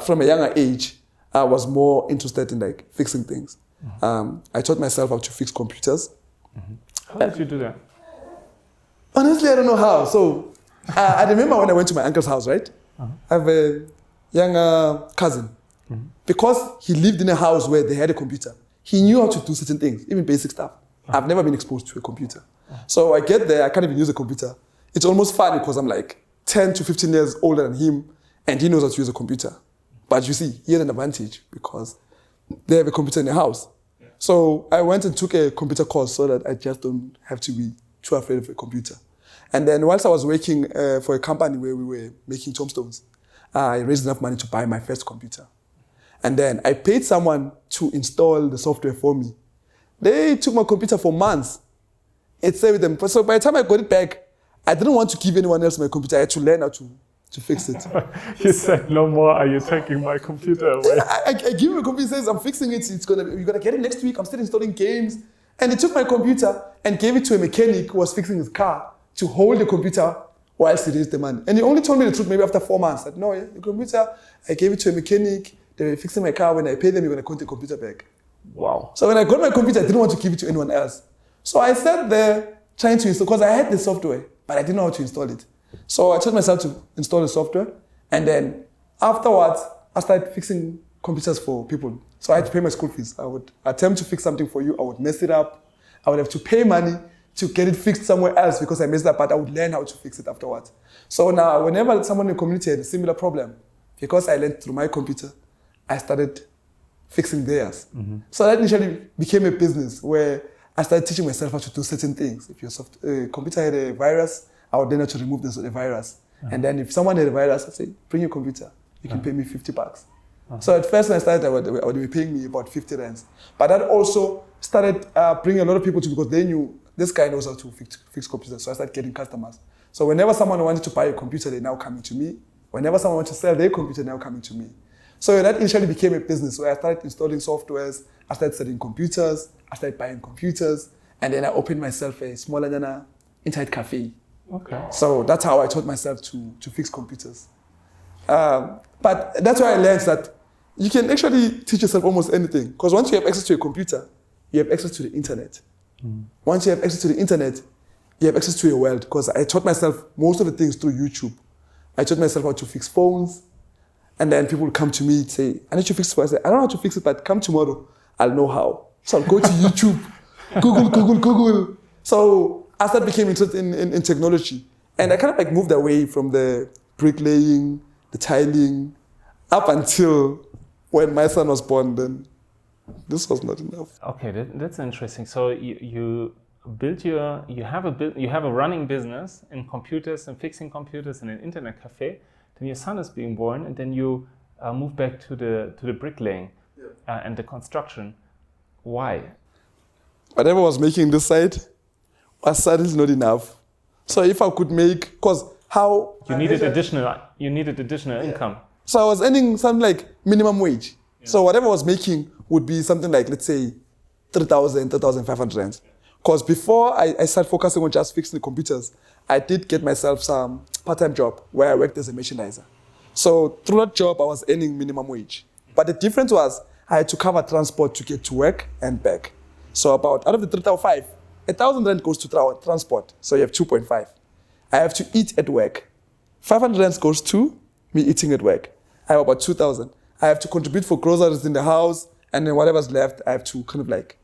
From a younger age, I was more interested in like fixing things. I taught myself how to fix computers. How did you do that? Honestly, I don't know how. So I remember when I went to my uncle's house, right? I have a younger cousin. Because he lived in a house where they had a computer, he knew how to do certain things, even basic stuff. I've never been exposed to a computer. So I get there, I can't even use a computer. It's almost funny because I'm like 10 to 15 years older than him and he knows how to use a computer. But you see, he had an advantage because they have a computer in the house. So I went and took a computer course so that I just don't have to be too afraid of a computer. And then whilst I was working for a company where we were making tombstones, I raised enough money to buy my first computer. And then I paid someone to install the software for me. They took my computer for months. It stayed with them. So by the time I got it back, I didn't want to give anyone else my computer. I had to learn how to fix it. You said, no more, are you taking my computer away? I give him a computer, says, I'm fixing it. You're gonna get it next week. I'm still installing games. And he took my computer and gave it to a mechanic who was fixing his car to hold the computer whilst he raised the money. And he only told me the truth maybe after 4 months. That no, the computer, I gave it to a mechanic. They were fixing my car. When I pay them, you're going to get the computer back. Wow. So when I got my computer, I didn't want to give it to anyone else. So I sat there trying to install, because I had the software, but I didn't know how to install it. So I taught myself to install the software, and then afterwards, I started fixing computers for people. So I had to pay my school fees. I would attempt to fix something for you, I would mess it up, I would have to pay money to get it fixed somewhere else because I messed up, but I would learn how to fix it afterwards. So now, whenever someone in the community had a similar problem, because I learned through my computer, I started fixing theirs. Mm-hmm. So that initially became a business where I started teaching myself how to do certain things. If your computer had a virus, I would then have to remove the virus. Uh-huh. And then if someone had a virus, I'd say, bring your computer. You can pay me $50. Uh-huh. So at first when I started, I would be paying me about 50 rands. But that also started bringing a lot of people to, because they knew this guy knows how to fix computers. So I started getting customers. So whenever someone wanted to buy a computer, they're now coming to me. Whenever someone wants to sell their computer, they're now coming to me. So that initially became a business where I started installing softwares, I started selling computers, I started buying computers, and then I opened myself a small internet cafe. Okay. So that's how I taught myself to fix computers. But that's why I learned that you can actually teach yourself almost anything. Because once you have access to a computer, you have access to the internet. Mm. Once you have access to the internet, you have access to your world. Because I taught myself most of the things through YouTube. I taught myself how to fix phones. And then people would come to me and say, I need to fix it. I say, I don't know how to fix it, but come tomorrow, I'll know how. So I'll go to YouTube, Google. So as that became interested in technology, and I kind of like moved away from the bricklaying, the tiling, up until when my son was born, then this was not enough. Okay, that's interesting. So you have a running business in computers and fixing computers in an internet cafe. Then your son is being born, and then you move back to the bricklaying and the construction. Why? Whatever I was making this side was suddenly not enough. So if I could make, because how you needed additional income. So I was earning something like minimum wage. Yeah. So whatever I was making would be something like, let's say, 3,500 rands. Because before I started focusing on just fixing the computers, I did get myself some part-time job where I worked as a merchandiser. So through that job, I was earning minimum wage. But the difference was I had to cover transport to get to work and back. So out of the 3,500, 1,000 rand goes to transport. So you have 2.5. I have to eat at work. 500 rands goes to me eating at work. I have about 2,000. I have to contribute for groceries in the house, and then whatever's left, I have to kind of like.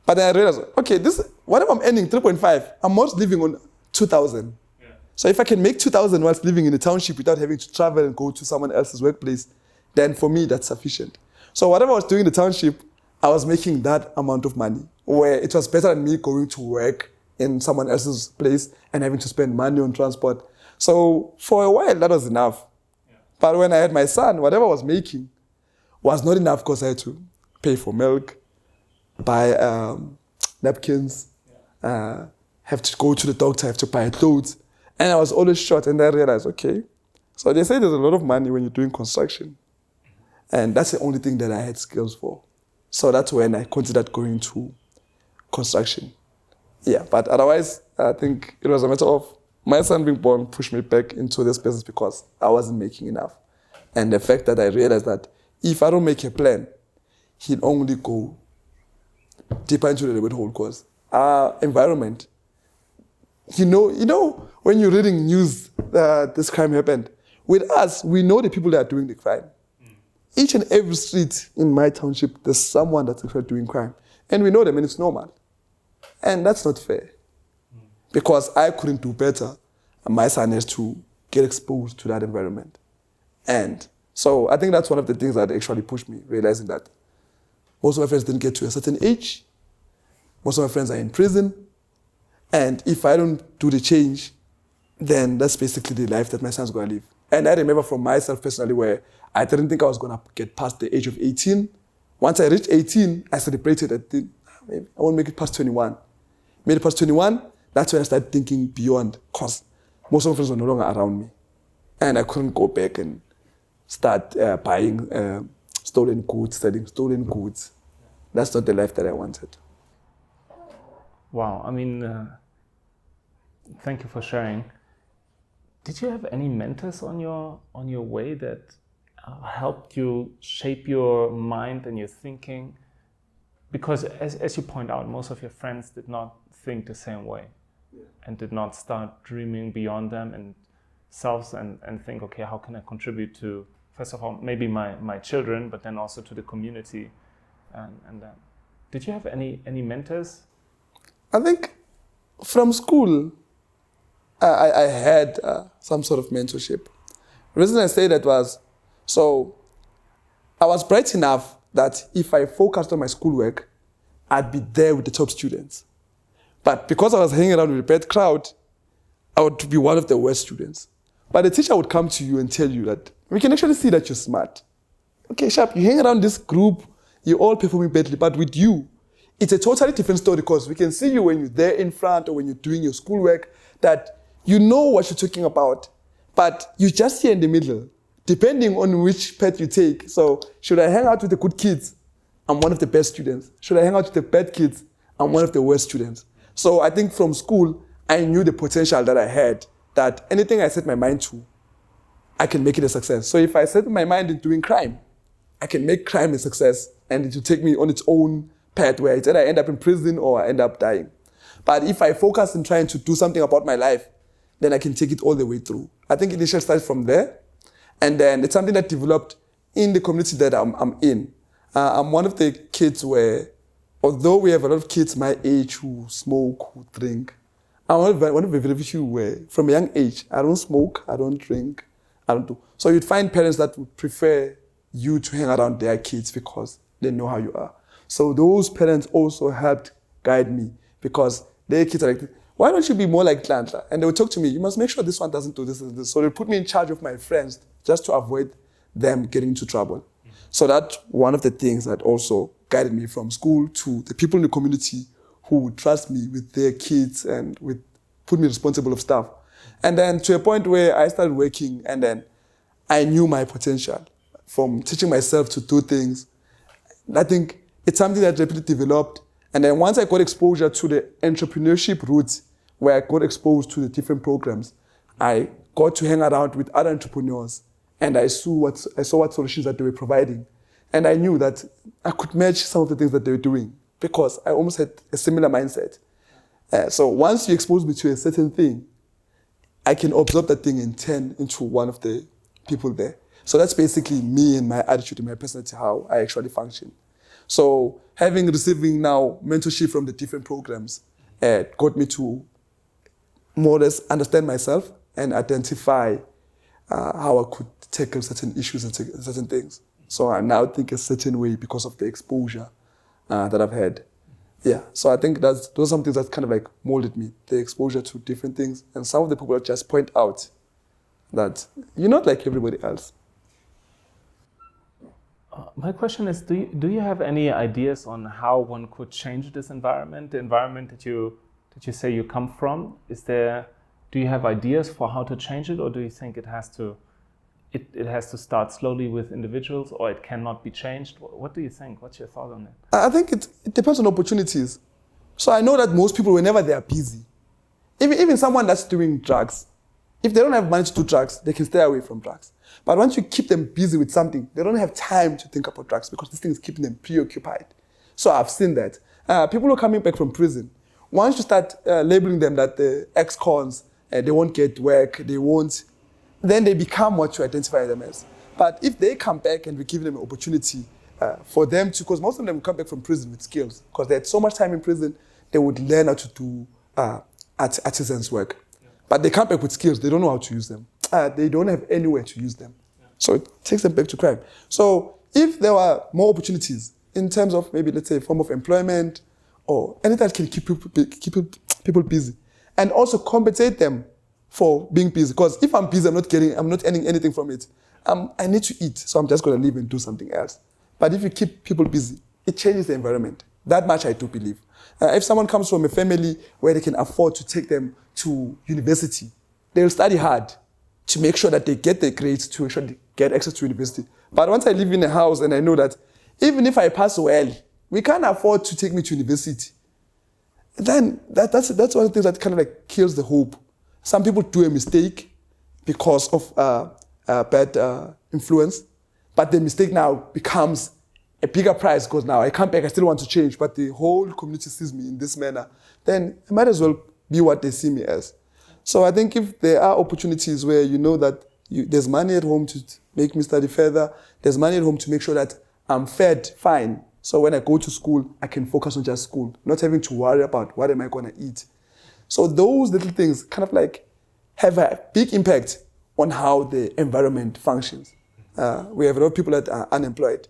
But then I realized, okay, whatever I'm earning, 3.5, I'm not living on 2,000. Yeah. So if I can make 2,000 whilst living in the township without having to travel and go to someone else's workplace, then for me, that's sufficient. So whatever I was doing in the township, I was making that amount of money, where it was better than me going to work in someone else's place and having to spend money on transport. So for a while, that was enough. Yeah. But when I had my son, whatever I was making was not enough because I had to pay for milk, buy napkins, have to go to the doctor, have to buy clothes. And I was always short, and I realized, okay. So they say there's a lot of money when you're doing construction. And that's the only thing that I had skills for. So that's when I considered going to construction. Yeah, but otherwise, I think it was a matter of my son being born pushed me back into this business because I wasn't making enough. And the fact that I realized that if I don't make a plan, he'll only go deeper into the rabbit hole because our environment, you know, when you're reading news that this crime happened, with us, we know the people that are doing the crime. Each and every street in my township, there's someone that's actually doing crime. And we know them and it's normal. And that's not fair. Because I couldn't do better, and my son has to get exposed to that environment. And so I think that's one of the things that actually pushed me, realizing that most of my friends didn't get to a certain age. Most of my friends are in prison. And if I don't do the change, then that's basically the life that my son's going to live. And I remember from myself personally where I didn't think I was going to get past the age of 18. Once I reached 18, I celebrated. I think, maybe I won't make it past 21. Made it past 21, that's when I started thinking beyond, because most of my friends were no longer around me. And I couldn't go back and start buying stolen goods, selling stolen goods. That's not the life that I wanted. Wow, I mean, thank you for sharing. Did you have any mentors on your way that helped you shape your mind and your thinking? because as you point out, most of your friends did not think the same way, and did not start dreaming beyond them and selves and think, okay, how can I contribute to, first of all, maybe my children, but then also to the community, and that. Did you have any mentors? I think from school, I had some sort of mentorship. The reason I say that was, so I was bright enough that if I focused on my schoolwork, I'd be there with the top students. But because I was hanging around with a bad crowd, I would be one of the worst students. But the teacher would come to you and tell you that, we can actually see that you're smart. Okay, Sharp, you hang around this group, you're all performing badly, but with you, it's a totally different story because we can see you when you're there in front or when you're doing your schoolwork, that you know what you're talking about, but you're just here in the middle, depending on which path you take. So should I hang out with the good kids? I'm one of the best students. Should I hang out with the bad kids? I'm one of the worst students. So I think from school, I knew the potential that I had, that anything I set my mind to, I can make it a success. So if I set my mind in doing crime, I can make crime a success and it will take me on its own path where either I end up in prison or I end up dying. But if I focus on trying to do something about my life, then I can take it all the way through. I think initially started from there. And then it's something that developed in the community that I'm in. I'm one of the kids where, although we have a lot of kids my age who smoke, who drink, I'm one of the very few where, from a young age, I don't smoke, I don't drink, I don't do. So you'd find parents that would prefer you to hang around their kids because they know how you are. So those parents also helped guide me because their kids are like, why don't you be more like Nhlanhla? And they would talk to me, you must make sure this one doesn't do this and this. So they put me in charge of my friends just to avoid them getting into trouble. Mm-hmm. So that's one of the things that also guided me from school to the people in the community who would trust me with their kids and would put me responsible of stuff. And then to a point where I started working and then I knew my potential from teaching myself to do things. I think it's something that rapidly developed. And then once I got exposure to the entrepreneurship route, where I got exposed to the different programs, I got to hang around with other entrepreneurs and I saw what solutions that they were providing. And I knew that I could match some of the things that they were doing because I almost had a similar mindset. So once you expose me to a certain thing, I can absorb that thing and turn into one of the people there. So that's basically me and my attitude and my personality, how I actually function. So receiving now mentorship from the different programs got me to more or less understand myself and identify how I could tackle certain issues and certain things. So I now think a certain way because of the exposure that I've had. Yeah, so I think those are some things that kind of like molded me, the exposure to different things. And some of the people just point out that you're not like everybody else. My question is, do you have any ideas on how one could change this environment, the environment that you say you come from? Do you have ideas for how to change it, or do you think it has to start slowly with individuals, or it cannot be changed? What do you think? What's your thought on that? I think it depends on opportunities. So I know that most people, whenever they are busy, even someone that's doing drugs, if they don't have money to do drugs, they can stay away from drugs. But once you keep them busy with something, they don't have time to think about drugs because this thing is keeping them preoccupied. So I've seen that. People who are coming back from prison, once you start labeling them that the ex-cons, they won't get work, then they become what you identify them as. But if they come back and we give them an opportunity for them to, because most of them come back from prison with skills, because they had so much time in prison, they would learn how to do artisans work. Yeah. But they come back with skills, they don't know how to use them. They don't have anywhere to use them. Yeah. So it takes them back to crime. So if there were more opportunities in terms of maybe, let's say, a form of employment or anything that can keep people busy and also compensate them for being busy. Because if I'm busy, I'm not earning anything from it. I need to eat, so I'm just going to leave and do something else. But if you keep people busy, it changes the environment. That much I do believe. If someone comes from a family where they can afford to take them to university, they'll study hard to make sure that they get the grades to make sure they get access to university. But once I live in a house and I know that even if I pass well, we can't afford to take me to university, then that's one of the things that kind of like kills the hope. Some people do a mistake because of bad influence, but the mistake now becomes a bigger price because now I come back, I still want to change, but the whole community sees me in this manner, then I might as well be what they see me as. So I think if there are opportunities where you know that there's money at home to make me study further, there's money at home to make sure that I'm fed fine. So when I go to school, I can focus on just school, not having to worry about what am I going to eat. So those little things kind of like have a big impact on how the environment functions. We have a lot of people that are unemployed.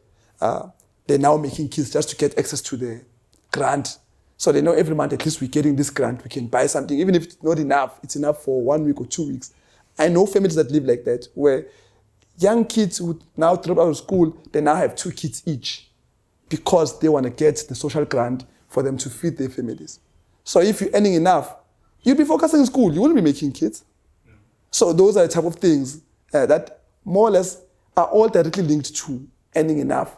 They're now making kids just to get access to the grant. So they know every month, at least we're getting this grant, we can buy something. Even if it's not enough, it's enough for 1 week or 2 weeks. I know families that live like that, where young kids who now drop out of school, they now have 2 kids each because they want to get the social grant for them to feed their families. So if you're earning enough, you'll be focusing in school, you won't be making kids. So those are the type of things that more or less are all directly linked to earning enough,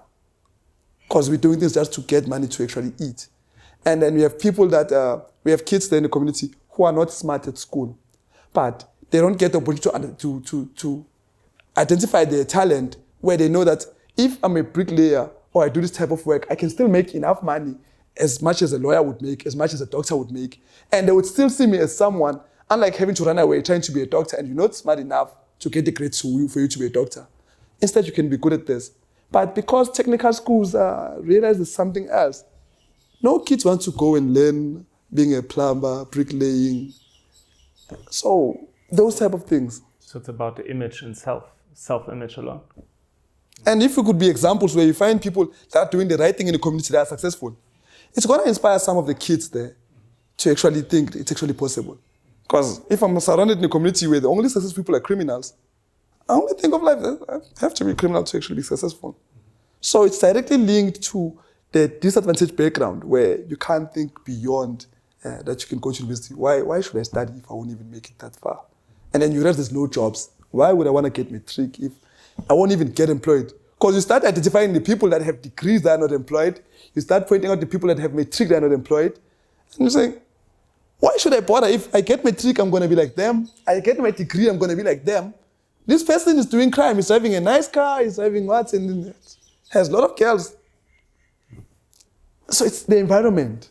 because we're doing this just to get money to actually eat. And then we have people that, we have kids there in the community who are not smart at school, but they don't get the opportunity to identify their talent, where they know that if I'm a bricklayer or I do this type of work, I can still make enough money, as much as a lawyer would make, as much as a doctor would make. And they would still see me as someone, unlike having to run away trying to be a doctor and you're not smart enough to get the grades for you to be a doctor. Instead, you can be good at this. But because technical schools realize there's something else, no kids want to go and learn being a plumber, bricklaying. So those type of things. So it's about the image and self-image alone. And if we could be examples where you find people that are doing the right thing in the community that are successful, it's going to inspire some of the kids there to actually think it's actually possible. Because if I'm surrounded in a community where the only successful people are criminals, I only think of life, I have to be a criminal to actually be successful. So it's directly linked to the disadvantaged background where you can't think beyond that you can go to university. Why should I study if I won't even make it that far? And then you realize there's no jobs. Why would I want to get matric if I won't even get employed? Because you start identifying the people that have degrees that are not employed. You start pointing out the people that have matric that are not employed. And you're saying, why should I bother? If I get matric, I'm going to be like them. I get my degree, I'm going to be like them. This person is doing crime. He's driving a nice car. He's driving what? And has a lot of girls. So it's the environment.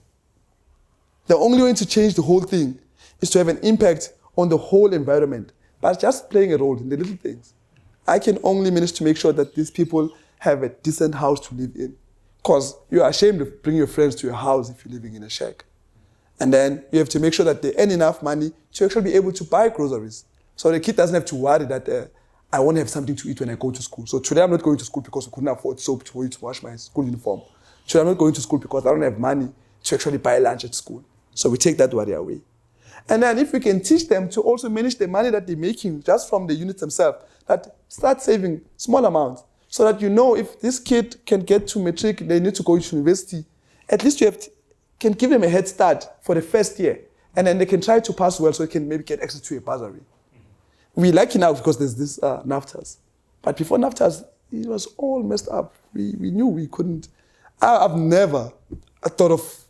The only way to change the whole thing is to have an impact on the whole environment, but just playing a role in the little things. I can only manage to make sure that these people have a decent house to live in, because you are ashamed to bring your friends to your house if you're living in a shack. And then you have to make sure that they earn enough money to actually be able to buy groceries. So the kid doesn't have to worry that I won't have something to eat when I go to school. So today I'm not going to school because I couldn't afford soap for you to wash my school uniform. Today I'm not going to school because I don't have money to actually buy lunch at school. So we take that worry away. And then if we can teach them to also manage the money that they're making just from the units themselves, that start saving small amounts, so that you know if this kid can get to matric, they need to go to university, at least you can give them a head start for the first year. And then they can try to pass well so they can maybe get access to a bursary. We're lucky now because there's this NAFTAs. But before NAFTAs, it was all messed up. We knew we couldn't. I've never thought of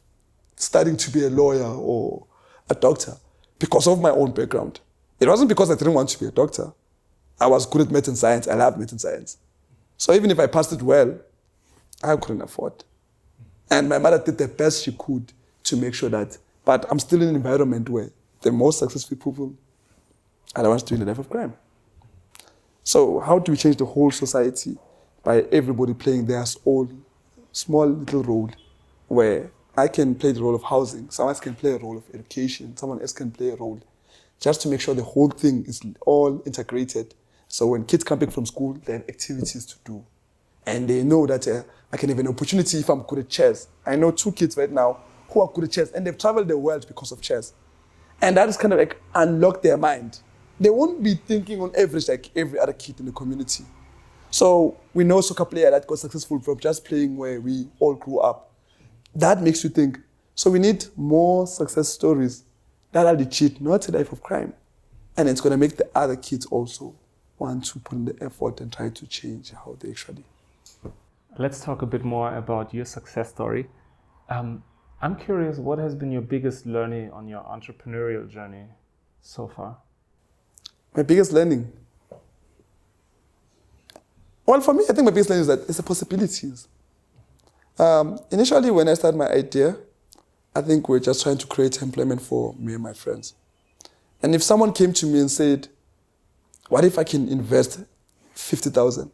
studying to be a lawyer or a doctor because of my own background. It wasn't because I didn't want to be a doctor. I was good at math and science. I loved math and science. So even if I passed it well, I couldn't afford. And my mother did the best she could to make sure that, but I'm still in an environment where the most successful people are the ones doing the life of crime. So how do we change the whole society? By everybody playing their own small little role, where I can play the role of housing, someone else can play a role of education, someone else can play a role, just to make sure the whole thing is all integrated. So when kids come back from school, they have activities to do. And they know that I can have an opportunity if I'm good at chess. I know 2 kids right now who are good at chess, and they've traveled the world because of chess. And that is kind of like unlock their mind. They won't be thinking on average like every other kid in the community. So we know a soccer player that got successful from just playing where we all grew up. That makes you think. So we need more success stories that are legit, not a life of crime. And it's going to make the other kids also want to put in the effort and try to change how they actually. Let's talk a bit more about your success story. I'm curious, what has been your biggest learning on your entrepreneurial journey so far? My biggest learning? Well, for me, I think my biggest learning is that it's the possibilities. Initially, when I started my idea, I think we're just trying to create employment for me and my friends. And if someone came to me and said, what if I can invest 50,000?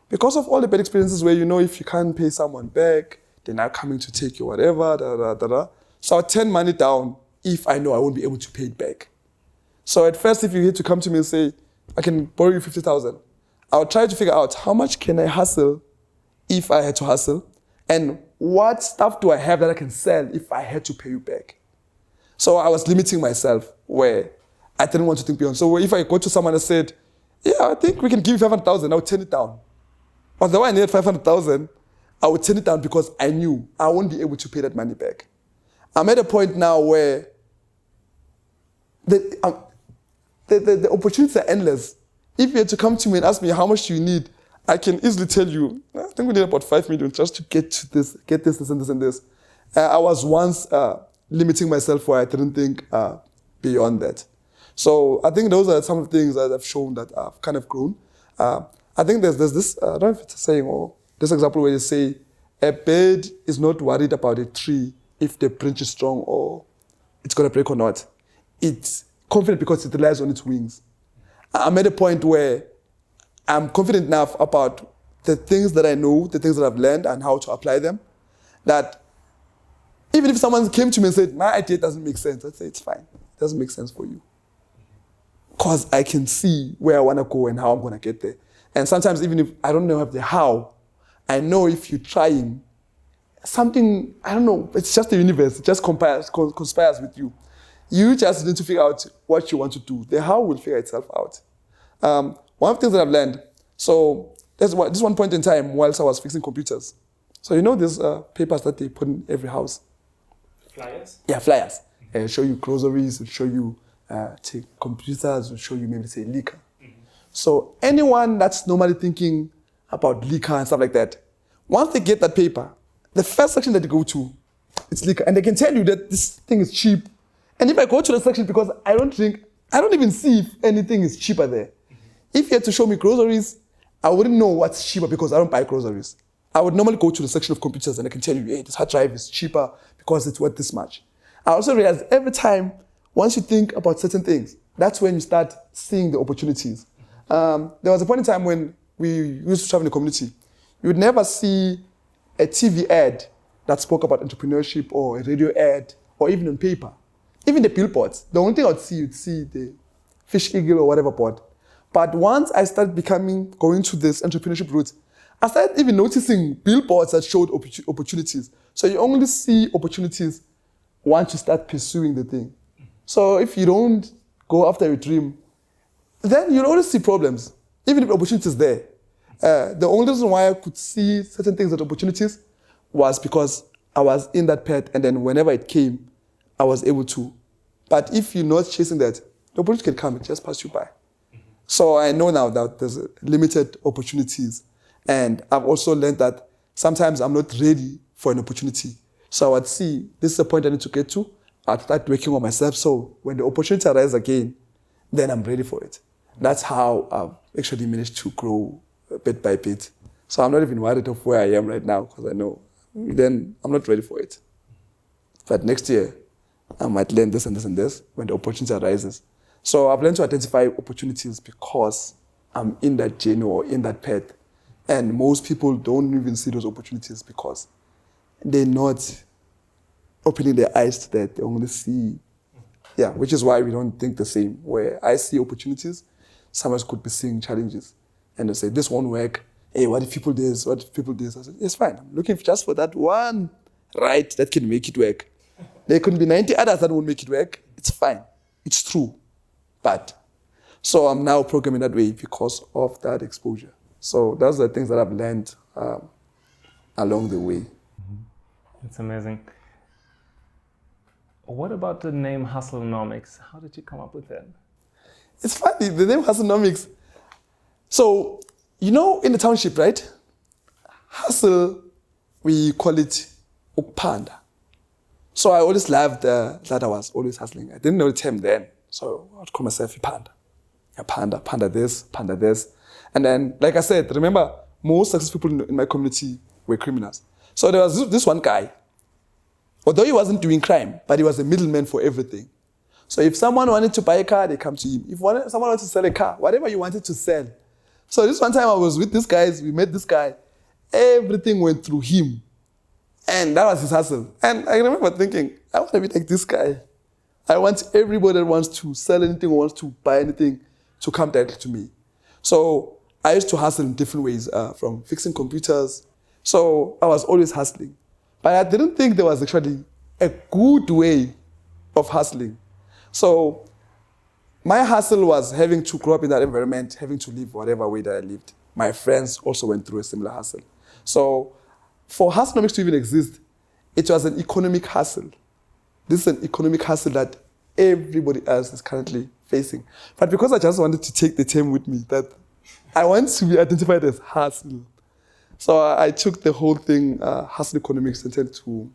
Because of all the bad experiences where, if you can't pay someone back, they're not coming to take you whatever, So I'll turn money down if I know I won't be able to pay it back. So at first, if you had to come to me and say, I can borrow you 50,000, I'll try to figure out how much can I hustle if I had to hustle, and what stuff do I have that I can sell if I had to pay you back. So I was limiting myself where I didn't want to think beyond. So if I go to someone and said, I think we can give you 500,000, I would turn it down. But the way I needed 500,000, I would turn it down because I knew I won't be able to pay that money back. I'm at a point now where the opportunities are endless. If you had to come to me and ask me how much do you need, I can easily tell you, I think we need about 5 million just to get to this, and this. I was once limiting myself where I didn't think beyond that. So I think those are some of the things that have shown that I've kind of grown. I think there's this, I don't know if it's a saying or this example where you say, a bird is not worried about a tree if the branch is strong or it's going to break or not. It's confident because it relies on its wings. I'm at a point where I'm confident enough about the things that I know, the things that I've learned and how to apply them, that even if someone came to me and said, my idea doesn't make sense, I'd say, it's fine. It doesn't make sense for you. Because I can see where I want to go and how I'm going to get there. And sometimes even if I don't know the how, I know if you're trying, something, I don't know, it's just the universe. It just conspires with you. You just need to figure out what you want to do. The how will figure itself out. One of the things that I've learned, so this one point in time whilst I was fixing computers. So these papers that they put in every house? Flyers? Yeah, flyers. Show you groceries, show you computers, show you maybe say liquor. Mm-hmm. So anyone that's normally thinking about liquor and stuff like that, once they get that paper, the first section that they go to, it's liquor. And they can tell you that this thing is cheap. And if I go to the section because I don't even see if anything is cheaper there. Mm-hmm. If you had to show me groceries, I wouldn't know what's cheaper because I don't buy groceries. I would normally go to the section of computers and I can tell you, hey, this hard drive is cheaper because it's worth this much. I also realized every time, once you think about certain things, that's when you start seeing the opportunities. There was a point in time when we used to travel in the community. You would never see a TV ad that spoke about entrepreneurship or a radio ad or even on paper. Even the billboards. The only thing you'd see the fish eagle or whatever board. But once I started going to this entrepreneurship route, I started even noticing billboards that showed opportunities. So you only see opportunities once you start pursuing the thing. So if you don't go after your dream, then you'll always see problems, even if opportunity is there. The only reason why I could see certain things as opportunities was because I was in that path, and then whenever it came, I was able to. But if you're not chasing that, the opportunity can come, it just pass you by. Mm-hmm. So I know now that there's limited opportunities. And I've also learned that sometimes I'm not ready for an opportunity. So I would see, this is the point I need to get to. I'd start working on myself. So when the opportunity arises again, then I'm ready for it. That's how I've actually managed to grow bit by bit. So I'm not even worried of where I am right now because I know then I'm not ready for it. But next year, I might learn this and this and this when the opportunity arises. So I've learned to identify opportunities because I'm in that journey or in that path. And most people don't even see those opportunities because they're not opening their eyes to that. They only see, which is why we don't think the same. Where I see opportunities, someone could be seeing challenges. And they say, this won't work. Hey, what if people do this? What if people do this? I said, it's fine. I'm looking just for that one right that can make it work. There could be 90 others that won't make it work. It's fine. It's true. But, so I'm now programming that way because of that exposure. So those are the things that I've learned along the way. It's amazing. What about the name Hustlenomics? How did you come up with that? It's funny, the name Hustlenomics. So, in the township, right? Hustle, we call it ukpanda. So I always loved that I was always hustling. I didn't know the term then. So I would call myself a panda. A panda this, panda this. And then, like I said, remember, most successful people in my community were criminals. So there was this one guy, although he wasn't doing crime, but he was a middleman for everything. So if someone wanted to buy a car, they come to him. If someone wanted to sell a car, whatever you wanted to sell. So this one time I was with these guys, we met this guy, everything went through him. And that was his hustle. And I remember thinking, I want to be like this guy. I want everybody that wants to sell anything, wants to buy anything, to come directly to me. So I used to hustle in different ways, from fixing computers. So I was always hustling. But I didn't think there was actually a good way of hustling. So my hustle was having to grow up in that environment, having to live whatever way that I lived. My friends also went through a similar hustle. So for Hustlenomics to even exist, it was an economic hustle. This is an economic hustle that everybody else is currently facing. But because I just wanted to take the term with me, that I want to be identified as hustle. So I took the whole thing, hustle economics, and turned to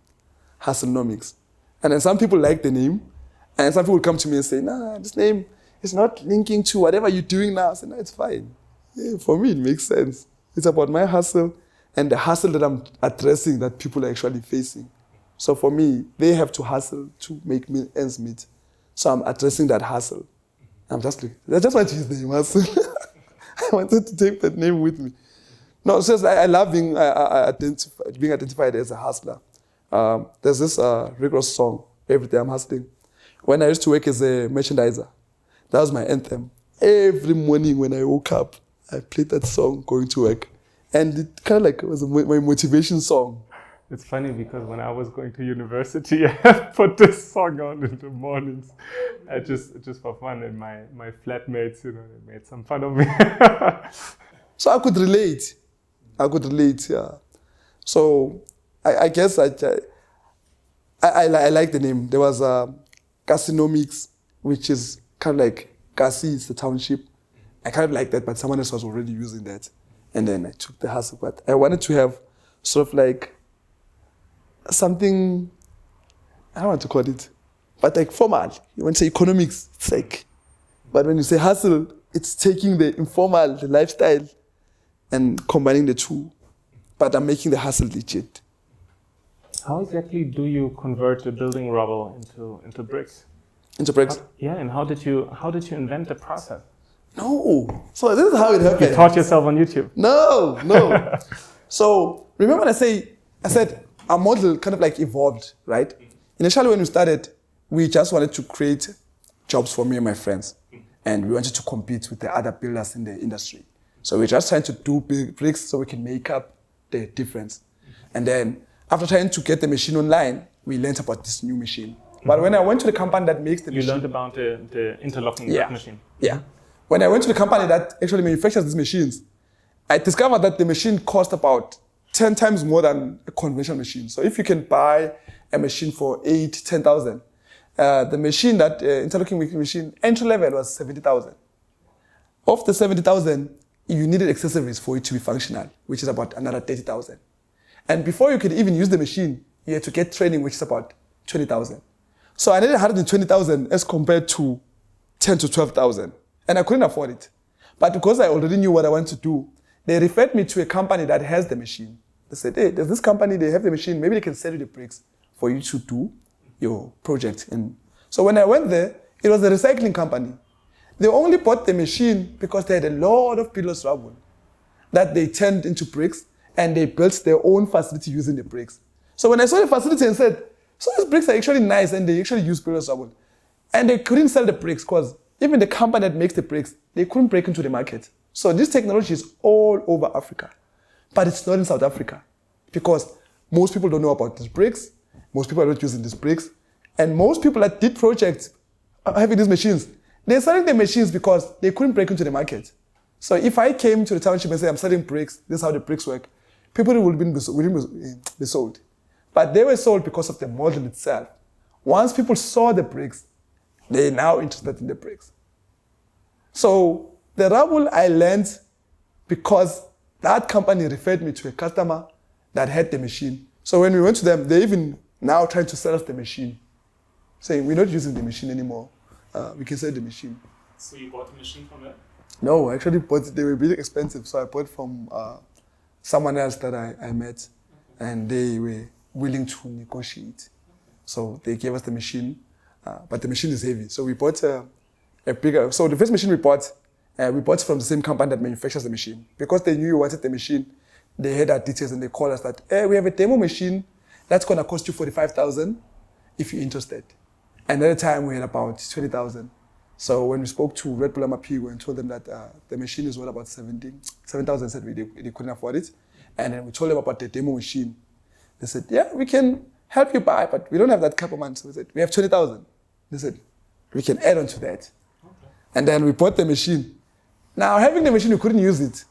Hustlenomics. And then some people like the name, and some people come to me and say, nah, this name is not linking to whatever you're doing now. I say, no, it's fine. Yeah, for me, it makes sense. It's about my hustle and the hustle that I'm addressing that people are actually facing. So for me, they have to hustle to make ends meet. So I'm addressing that hustle. I just want to use the name hustle. I wanted to take that name with me. No, it's just I love being identified as a hustler. There's this rigorous song, Every Day I'm Hustling. When I used to work as a merchandiser, that was my anthem. Every morning when I woke up, I played that song going to work. And it kind of like was my motivation song. It's funny because when I was going to university, I put this song on in the mornings. Just for fun, and my flatmates, they made some fun of me. So I could relate. Yeah. So I guess I like the name. There was Hustlenomics, which is kind of like Kasi is the township. I kind of like that, but someone else was already using that. And then I took the hustle. But I wanted to have sort of like something, I don't want to call it, but like formal. You want to say economics, it's like, but when you say hustle, it's taking the informal, the lifestyle, and combining the two. But I'm making the hustle legit. How exactly do you convert the building rubble into bricks? Into bricks? And how did you invent the process? No. So this is how it happened. You taught yourself on YouTube? No. So remember when I said our model kind of like evolved, right? Initially when we started, we just wanted to create jobs for me and my friends. And we wanted to compete with the other builders in the industry. So we're just trying to do big bricks so we can make up the difference. And then after trying to get the machine online, we learned about this new machine. But when I went to the company that makes the machine... You learned about the interlocking machine. Yeah. When I went to the company that actually manufactures these machines, I discovered that the machine cost about 10 times more than a conventional machine. So if you can buy a machine for 10,000, the machine that interlocking machine entry level was 70,000. Of the 70,000, you needed accessories for it to be functional, which is about another 30,000. And before you could even use the machine, you had to get training, which is about 20,000. So I needed 120,000 as compared to 10 to 12,000. And I couldn't afford it. But because I already knew what I wanted to do, they referred me to a company that has the machine. They said, hey, there's this company, they have the machine, maybe they can sell you the bricks for you to do your project. And so when I went there, it was a recycling company. They only bought the machine because they had a lot of builders' rubble that they turned into bricks, and they built their own facility using the bricks. So when I saw the facility and said, so these bricks are actually nice, and they actually use builders' rubble. And they couldn't sell the bricks because even the company that makes the bricks, they couldn't break into the market. So this technology is all over Africa, but it's not in South Africa because most people don't know about these bricks. Most people are not using these bricks. And most people that did projects having these machines, they're selling the machines because they couldn't break into the market. So if I came to the township and said, I'm selling bricks, this is how the bricks work, people wouldn't be sold. But they were sold because of the model itself. Once people saw the bricks, they're now interested in the bricks. So the rubble I learned because that company referred me to a customer that had the machine. So when we went to them, they even now trying to sell us the machine, saying, we're not using the machine anymore. We can sell the machine. So you bought the machine from them? No, I actually bought it. They were really expensive, so I bought from someone else that I met. and they were willing to negotiate. So they gave us the machine, but the machine is heavy. So we bought a bigger. So the first machine we bought from the same company that manufactures the machine. Because they knew you wanted the machine, they had our details and they called us that, hey, we have a demo machine that's going to cost you 45,000 if you're interested. And at the time we had about 20,000. So when we spoke to Red Bull Amapigo and told them that the machine is worth about 7,000, said they couldn't afford it. And then we told them about the demo machine. They said, yeah, we can help you buy, but we don't have that couple months. So we said, we have 20,000. They said, we can add on to that. Okay. And then we bought the machine. Now, having the machine, we couldn't use it.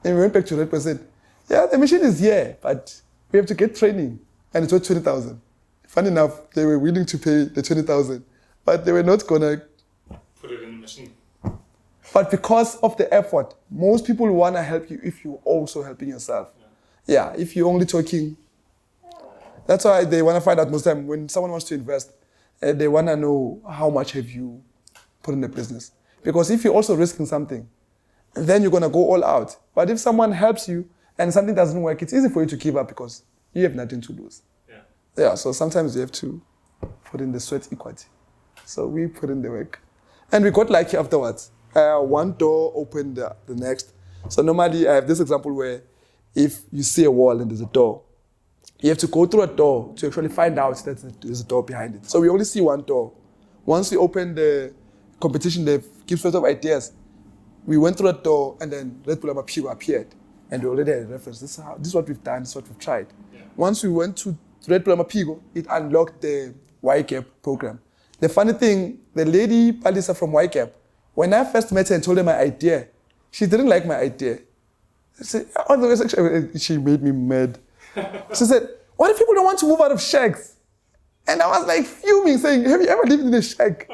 And we went back to Red Bull and said, yeah, the machine is here, but we have to get training. And it was 20,000. Funny enough, they were willing to pay the 20,000, but they were not going to put it in the machine. But because of the effort, most people want to help you if you're also helping yourself. Yeah, if you're only talking. That's why they want to find out most of the time when someone wants to invest, they want to know how much have you put in the business. Because if you're also risking something, then you're going to go all out. But if someone helps you and something doesn't work, it's easy for you to give up because you have nothing to lose. Yeah, so sometimes you have to put in the sweat equity. So we put in the work. And we got lucky afterwards. One door opened the next. So normally I have this example where if you see a wall and there's a door, you have to go through a door to actually find out that there's a door behind it. So we only see one door. Once we opened the competition, the Gives First of Ideas, we went through a door and then Red Bull Amapigo appeared. And we already had a reference. This is what we've done, this is what we've tried. Yeah. Once we went to Red Bull Amapigo, it unlocked the YGAP program. The funny thing, the lady Palisa from YGAP, when I first met her and told her my idea, she didn't like my idea. She made me mad. She said, what if people don't want to move out of shacks? And I was like fuming, saying, have you ever lived in a shack?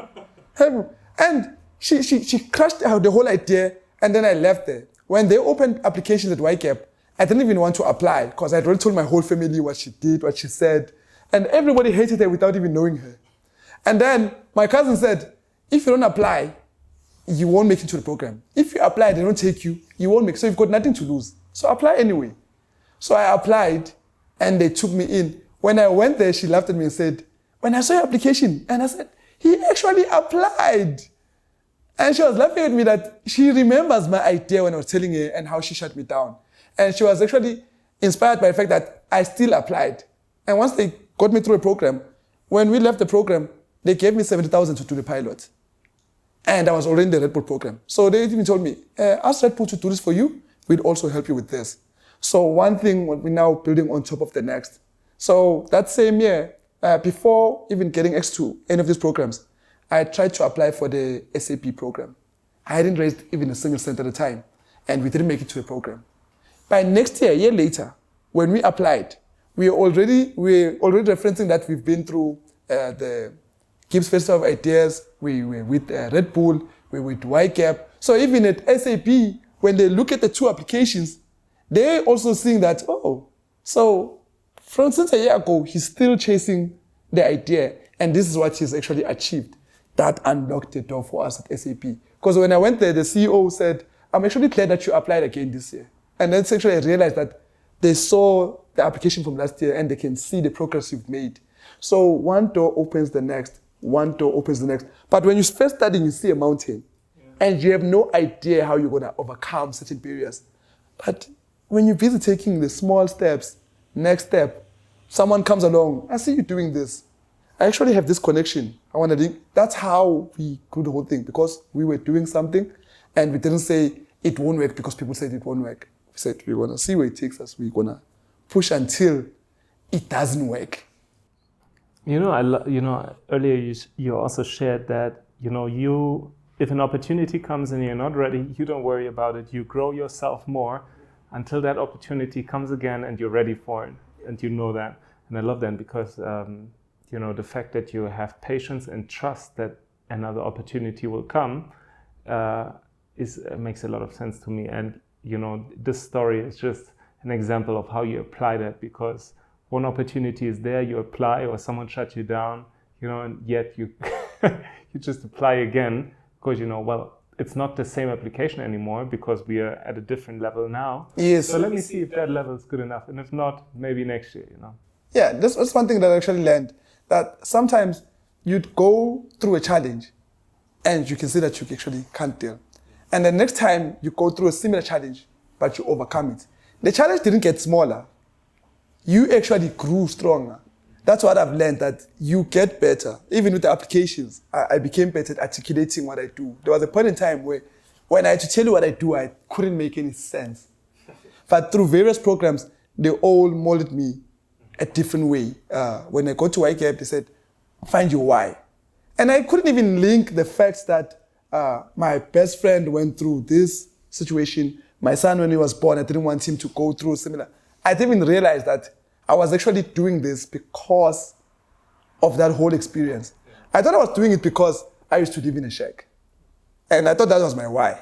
And she crushed out the whole idea, and then I left there. When they opened applications at YGAP, I didn't even want to apply because I'd already told my whole family what she did, what she said, and everybody hated her without even knowing her. And then my cousin said, if you don't apply, you won't make it to the program. If you apply, they don't take you, you won't make it. So you've got nothing to lose. So apply anyway. So I applied and they took me in. When I went there, she laughed at me and said, when I saw your application, and I said, he actually applied. And she was laughing at me that she remembers my idea when I was telling her and how she shut me down. And she was actually inspired by the fact that I still applied. And once they got me through a program, when we left the program, they gave me 70,000 to do the pilot. And I was already in the Red Bull program. So they even told me, ask Red Bull to do this for you. We'd also help you with this. So one thing we're now building on top of the next. So that same year, before even getting X to any of these programs, I tried to apply for the SAP program. I hadn't raised even a single cent at the time, and we didn't make it to the program. By next year, a year later, when we applied, we were already referencing that we've been through the Gives First of Ideas, we were with Red Bull, we were with YGAP. So even at SAP, when they look at the two applications, they're also seeing that, so from since a year ago, he's still chasing the idea, and this is what he's actually achieved. That unlocked the door for us at SAP. Because when I went there, the CEO said, I'm actually glad that you applied again this year. And that's actually I realized that they saw the application from last year and they can see the progress you've made. So one door opens the next, one door opens the next. But when you first start, you see a mountain and you have no idea how you're going to overcome certain barriers. But when you're busy taking the small steps, next step, someone comes along, I see you doing this. I actually have this connection. I want to do. That's how we grew the whole thing, because we were doing something and we didn't say it won't work because people said it won't work. We said we want to see where it takes us. We're going to push until it doesn't work. Earlier you also shared that, if an opportunity comes and you're not ready, you don't worry about it. You grow yourself more until that opportunity comes again and you're ready for it. And you know that. And I love that because, the fact that you have patience and trust that another opportunity will come makes a lot of sense to me. And, this story is just an example of how you apply that, because one opportunity is there, you apply, or someone shuts you down, and yet you you just apply again because, it's not the same application anymore because we are at a different level now. Yes. So let me see if that level is good enough. And if not, maybe next year, Yeah, that's one thing that I actually learned, that sometimes you'd go through a challenge and you can see that you actually can't deal. And the next time you go through a similar challenge, but you overcome it. The challenge didn't get smaller. You actually grew stronger. That's what I've learned, that you get better. Even with the applications, I became better at articulating what I do. There was a point in time where when I had to tell you what I do, I couldn't make any sense. But through various programs, they all molded me a different way. When I got to YCAP, they said, find your why. And I couldn't even link the fact that my best friend went through this situation. My son, when he was born, I didn't want him to go through similar. I didn't even realize that I was actually doing this because of that whole experience. I thought I was doing it because I used to live in a shack. And I thought that was my why.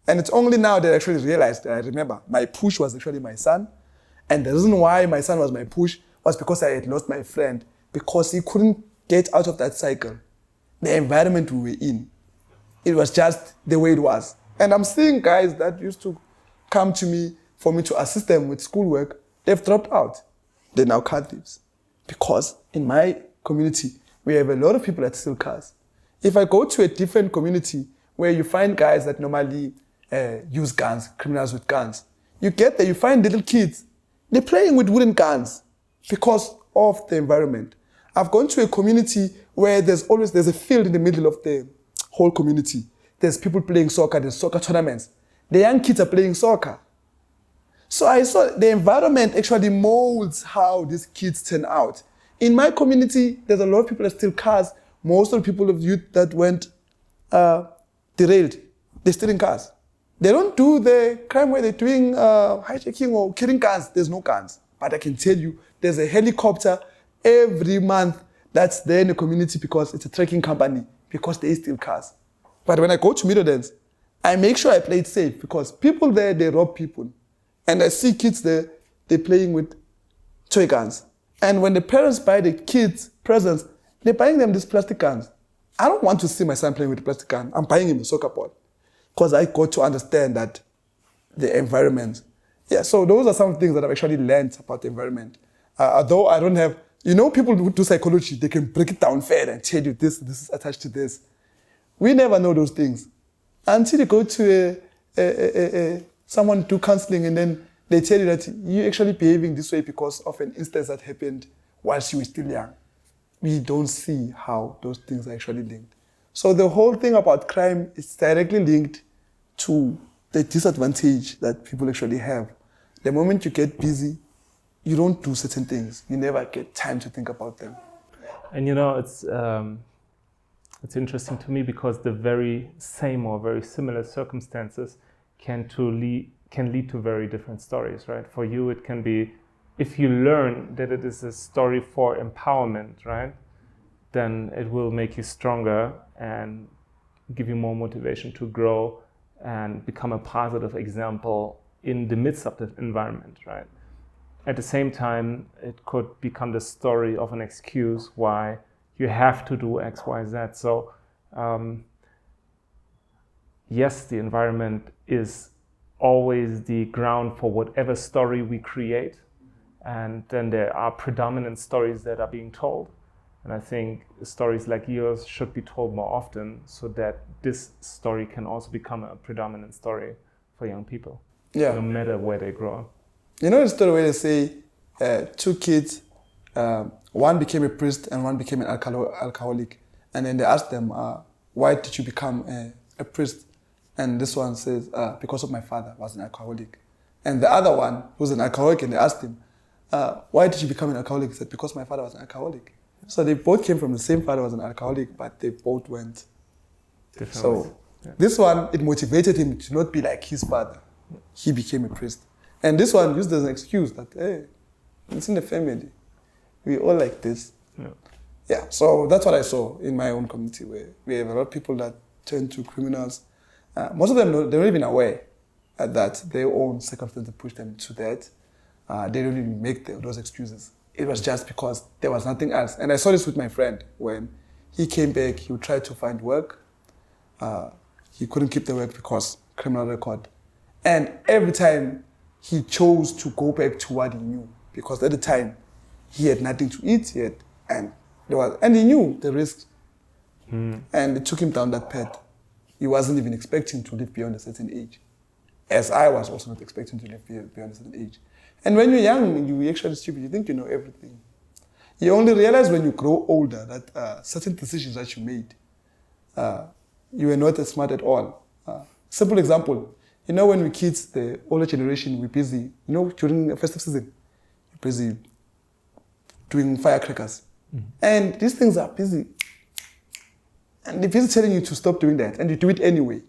And it's only now that I actually realized that I remember my push was actually my son. And the reason why my son was my push was because I had lost my friend, because he couldn't get out of that cycle. The environment we were in, it was just the way it was. And I'm seeing guys that used to come to me for me to assist them with schoolwork. They've dropped out. They're now car thieves. Because in my community, we have a lot of people that steal cars. If I go to a different community where you find guys that normally use guns, criminals with guns, you get there, you find little kids, they're playing with wooden guns because of the environment. I've gone to a community where there's a field in the middle of the whole community. There's people playing soccer, there's soccer tournaments. The young kids are playing soccer. So I saw the environment actually molds how these kids turn out. In my community, there's a lot of people that steal cars. Most of the people of youth that went derailed, they're stealing cars. They don't do the crime where they're doing hijacking or killing cars. There's no guns. But I can tell you, there's a helicopter every month that's there in the community because it's a trekking company, because they steal cars. But when I go to Meadowlands, I make sure I play it safe because people there, they rob people. And I see kids there, they're playing with toy guns. And when the parents buy the kids presents, they're buying them these plastic guns. I don't want to see my son playing with a plastic gun. I'm buying him a soccer ball because I got to understand that the environment. Yeah, so those are some things that I've actually learned about the environment. Although I don't have, people who do psychology, they can break it down fair and tell you this is attached to this. We never know those things until you go to someone do counseling and then they tell you that you're actually behaving this way because of an instance that happened whilst you were still young. We don't see how those things are actually linked. So the whole thing about crime is directly linked to the disadvantage that people actually have. The moment you get busy, you don't do certain things. You never get time to think about them. And it's interesting to me because the very same or very similar circumstances can lead to very different stories, right? For you, it can be, if you learn that it is a story for empowerment, right? Then it will make you stronger and give you more motivation to grow and become a positive example in the midst of the environment, right? At the same time, it could become the story of an excuse why you have to do X, Y, Z. So yes, the environment is always the ground for whatever story we create. And then there are predominant stories that are being told. And I think stories like yours should be told more often so that this story can also become a predominant story for young people, no matter where they grow up. You know the story where they say two kids, one became a priest and one became an alcoholic. And then they asked them, why did you become a priest? And this one says, because of my father was an alcoholic. And the other one, who's an alcoholic, and they asked him, why did you become an alcoholic? He said, because my father was an alcoholic. So they both came from the same father, was an alcoholic, but they both went different. So this one, it motivated him to not be like his father. He became a priest. And this one used as an excuse that, hey, it's in the family. We all like this. Yeah, so that's what I saw in my own community, where we have a lot of people that turn to criminals. Most of them, they're not even aware that their own circumstances push them to that. They don't even make those excuses. It was just because there was nothing else. And I saw this with my friend. When he came back, he would try to find work. he couldn't keep the work because criminal record. And every time he chose to go back to what he knew, because at the time he had nothing to eat yet, and he knew the risks. And it took him down that path. He wasn't even expecting to live beyond a certain age, as I was also not expecting to live beyond a certain age. And when you're young, you're actually stupid. You think you know everything. You only realize when you grow older that certain decisions that you made, you were not as smart at all. Simple example, you know, when we kids, the older generation, we're busy, you know, during the festive season, you're busy doing firecrackers. And these things are busy. And they're busy telling you to stop doing that, and you do it anyway.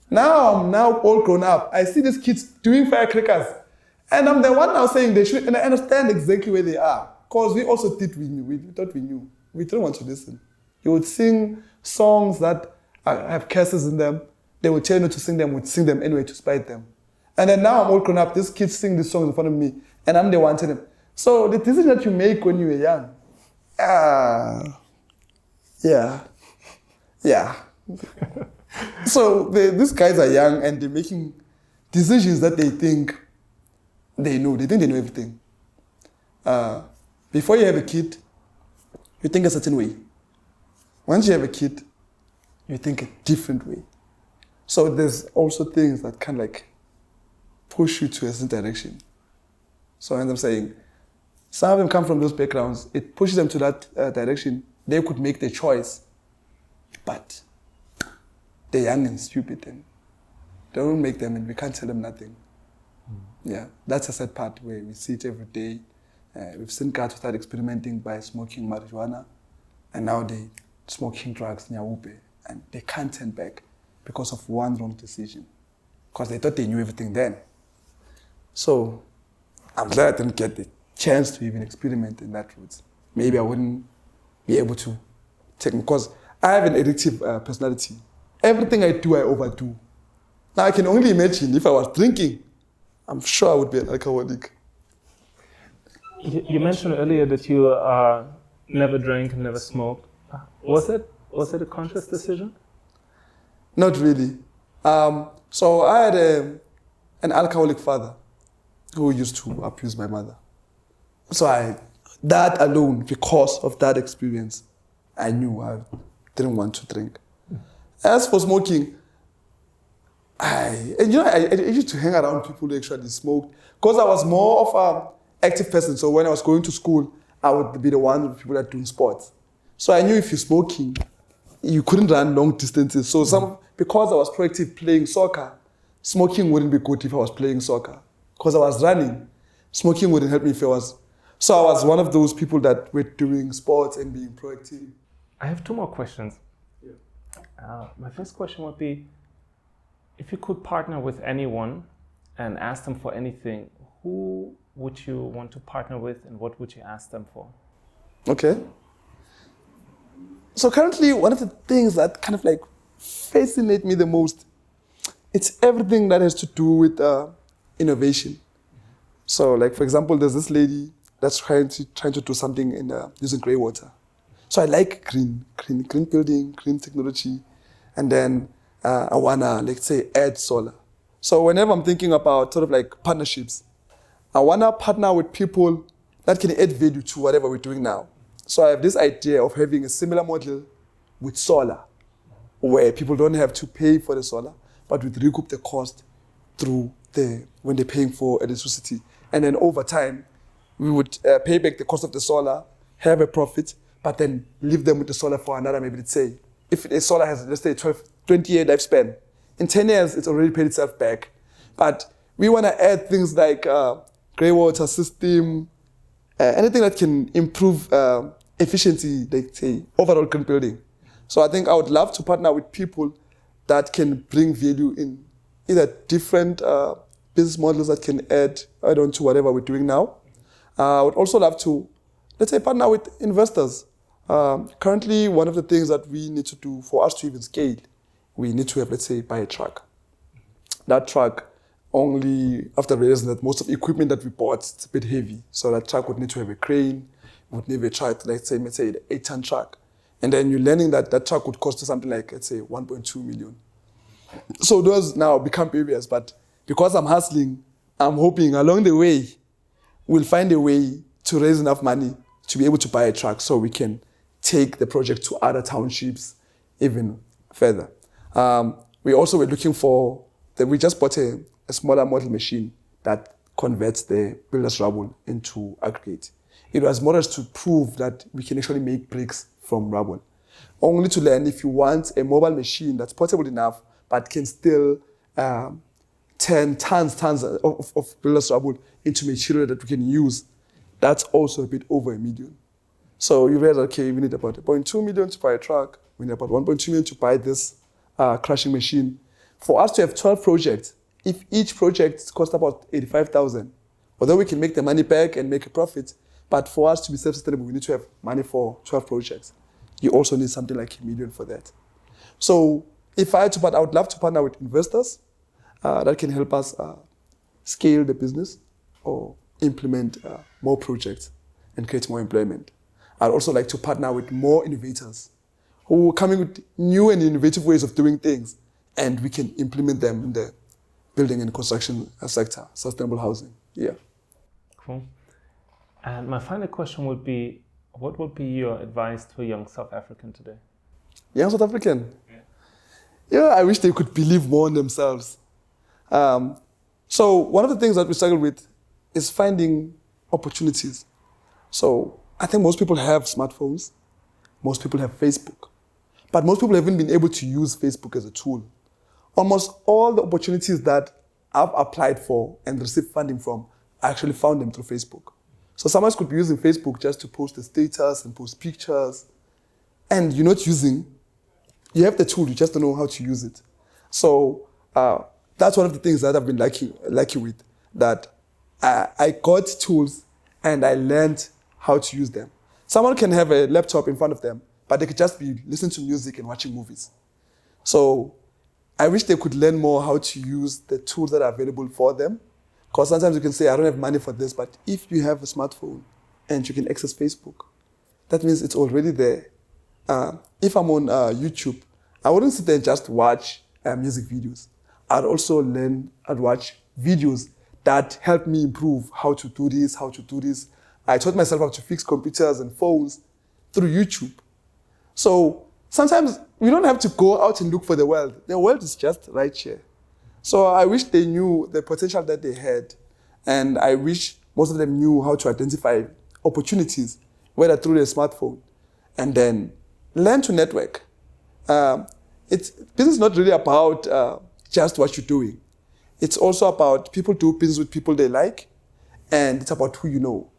Now I'm all grown up. I see these kids doing firecrackers, and I'm the one now saying they should, and I understand exactly where they are. Because we also did, we thought we knew. We didn't want to listen. You would sing songs that have curses in them. They would tell you not to sing them, would sing them anyway to spite them. And then now I'm all grown up, these kids sing these songs in front of me, and I'm the one telling them. So the decision that you make when you were young, yeah. So these guys are young and they're making decisions that they think they know. They think they know everything. Before you have a kid, you think a certain way. Once you have a kid, you think a different way. So there's also things that kind of like push you to a certain direction. So as I'm saying, some of them come from those backgrounds. It pushes them to that direction. They could make the choice, but they're young and stupid, and they don't make them, and we can't tell them nothing. Yeah, that's a sad part where we see it every day. We've seen guys who start experimenting by smoking marijuana, and now they smoking drugs, nyawupe, and they can't turn back because of one wrong decision, because they thought they knew everything then. So I'm glad I didn't get the chance to even experiment in that route. Maybe I wouldn't be able to take, because I have an addictive personality. Everything I do, I overdo. Now I can only imagine if I was drinking, I'm sure I would be an alcoholic. You mentioned earlier that you never drank and never smoked. Was it a conscious decision? Not really. So I had an alcoholic father who used to abuse my mother. So that alone, because of that experience, I knew I didn't want to drink. As for smoking, I used to hang around people who actually smoked, because I was more of an active person. So when I was going to school, I would be the one with people that doing sports. So I knew if you're smoking, you couldn't run long distances. So because I was proactive playing soccer, smoking wouldn't be good if I was playing soccer. Because I was running, smoking wouldn't help me if I was. So I was one of those people that were doing sports and being proactive. I have two more questions. My first question would be, if you could partner with anyone and ask them for anything, who would you want to partner with and what would you ask them for? Okay. So currently, one of the things that kind of like fascinate me the most, it's everything that has to do with innovation. So like, for example, there's this lady that's trying to do something in using grey water. So I like green building, green technology, and then I wanna, let's say, add solar. So whenever I'm thinking about sort of like partnerships, I wanna partner with people that can add value to whatever we're doing now. So I have this idea of having a similar model with solar, where people don't have to pay for the solar, but we recoup the cost through when they're paying for electricity. And then over time, we would pay back the cost of the solar, have a profit, but then leave them with the solar for another, maybe let's say, if a solar has, let's say, 20-year lifespan, in 10 years, it's already paid itself back. But we want to add things like grey water system, anything that can improve efficiency, like say, overall green building. So I think I would love to partner with people that can bring value in either different business models that can add on to whatever we're doing now. I would also love to, let's say, partner with investors. Currently, one of the things that we need to do for us to even scale, we need to have, let's say, buy a truck. That truck, only after realizing that most of the equipment that we bought, it's a bit heavy. So that truck would need to have a crane, would need a truck, let's say an 8-ton truck. And then you're learning that that truck would cost you something like, let's say, 1.2 million. So those now become barriers, but because I'm hustling, I'm hoping along the way, we'll find a way to raise enough money to be able to buy a truck so we can take the project to other townships even further. We also were looking for, we just bought a smaller model machine that converts the builder's rubble into aggregate. It was more as to prove that we can actually make bricks from rubble. Only to learn if you want a mobile machine that's portable enough but can still turn tons of builder's rubble into material that we can use, that's also a bit over $1 million. So you realize, okay, we need about 1.2 million to buy a truck, we need about 1.2 million to buy this crushing machine. For us to have 12 projects, if each project costs about 85,000, although we can make the money back and make a profit, but for us to be self-sustainable, we need to have money for 12 projects. You also need something like $1 million for that. So if I had to partner, I would love to partner with investors that can help us scale the business or implement more projects and create more employment. I'd also like to partner with more innovators who are coming with new and innovative ways of doing things, and we can implement them in the building and construction sector, sustainable housing. Yeah. Cool. And my final question would be, what would be your advice to a young South African today? Young South African? Yeah, I wish they could believe more in themselves. So one of the things that we struggle with is finding opportunities. So I think most people have smartphones, most people have Facebook, but most people haven't been able to use Facebook as a tool. Almost all the opportunities that I've applied for and received funding from, I actually found them through Facebook. So someone could be using Facebook just to post a status and post pictures, and you're not using, you have the tool, you just don't know how to use it. So that's one of the things that I've been lucky with, that I got tools and I learned how to use them. Someone can have a laptop in front of them, but they could just be listening to music and watching movies. So I wish they could learn more how to use the tools that are available for them. Because sometimes you can say, I don't have money for this, but if you have a smartphone and you can access Facebook, that means it's already there. If I'm on YouTube, I wouldn't sit there and just watch music videos. I'd also I'd watch videos that help me improve how to do this. I taught myself how to fix computers and phones through YouTube. So sometimes we don't have to go out and look for the world. The world is just right here. So I wish they knew the potential that they had. And I wish most of them knew how to identify opportunities, whether through their smartphone, and then learn to network. Business is not really about just what you're doing. It's also about people do business with people they like, and it's about who you know.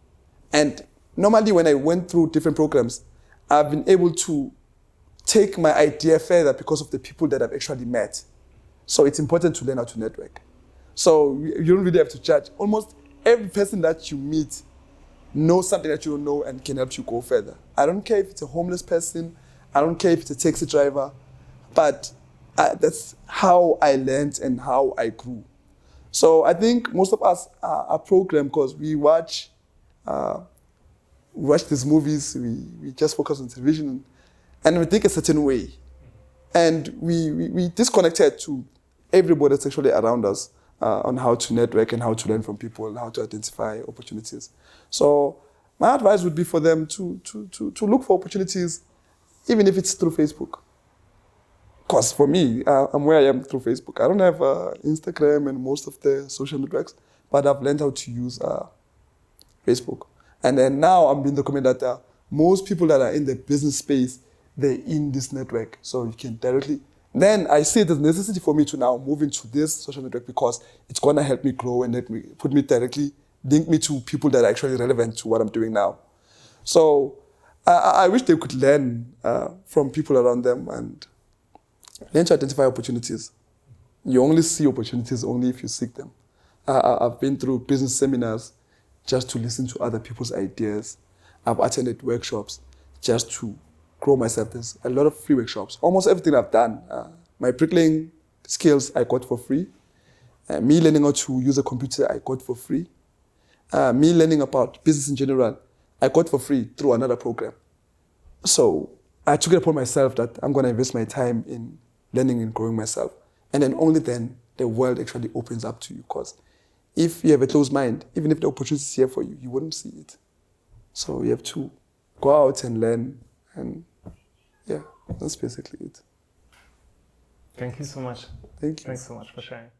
And normally when I went through different programs, I've been able to take my idea further because of the people that I've actually met. So it's important to learn how to network. So you don't really have to judge. Almost every person that you meet knows something that you don't know and can help you go further. I don't care if it's a homeless person. I don't care if it's a taxi driver. But that's how I learned and how I grew. So I think most of us are programmed because we watch these movies, we just focus on television, and we think a certain way. And we disconnected to everybody that's actually around us on how to network and how to learn from people and how to identify opportunities. So my advice would be for them to look for opportunities, even if it's through Facebook. Because for me, I'm where I am through Facebook. I don't have Instagram and most of the social networks, but I've learned how to use Facebook. And then now I'm being documented that most people that are in the business space, they're in this network. So you can directly, then I see the necessity for me to now move into this social network because it's going to help me grow and put me directly, link me to people that are actually relevant to what I'm doing now. So I wish they could learn from people around them and learn to identify opportunities. You only see opportunities only if you seek them. I've been through business seminars just to listen to other people's ideas. I've attended workshops just to grow myself. There's a lot of free workshops. Almost everything I've done. My bricklaying skills I got for free. Me learning how to use a computer I got for free. Me learning about business in general I got for free through another program. So I took it upon myself that I'm going to invest my time in learning and growing myself. And then only then the world actually opens up to you. Because if you have a closed mind, even if the opportunity is here for you, you wouldn't see it. So you have to go out and learn. And yeah, that's basically it. Thank you so much. Thank you. Thanks so much for sharing.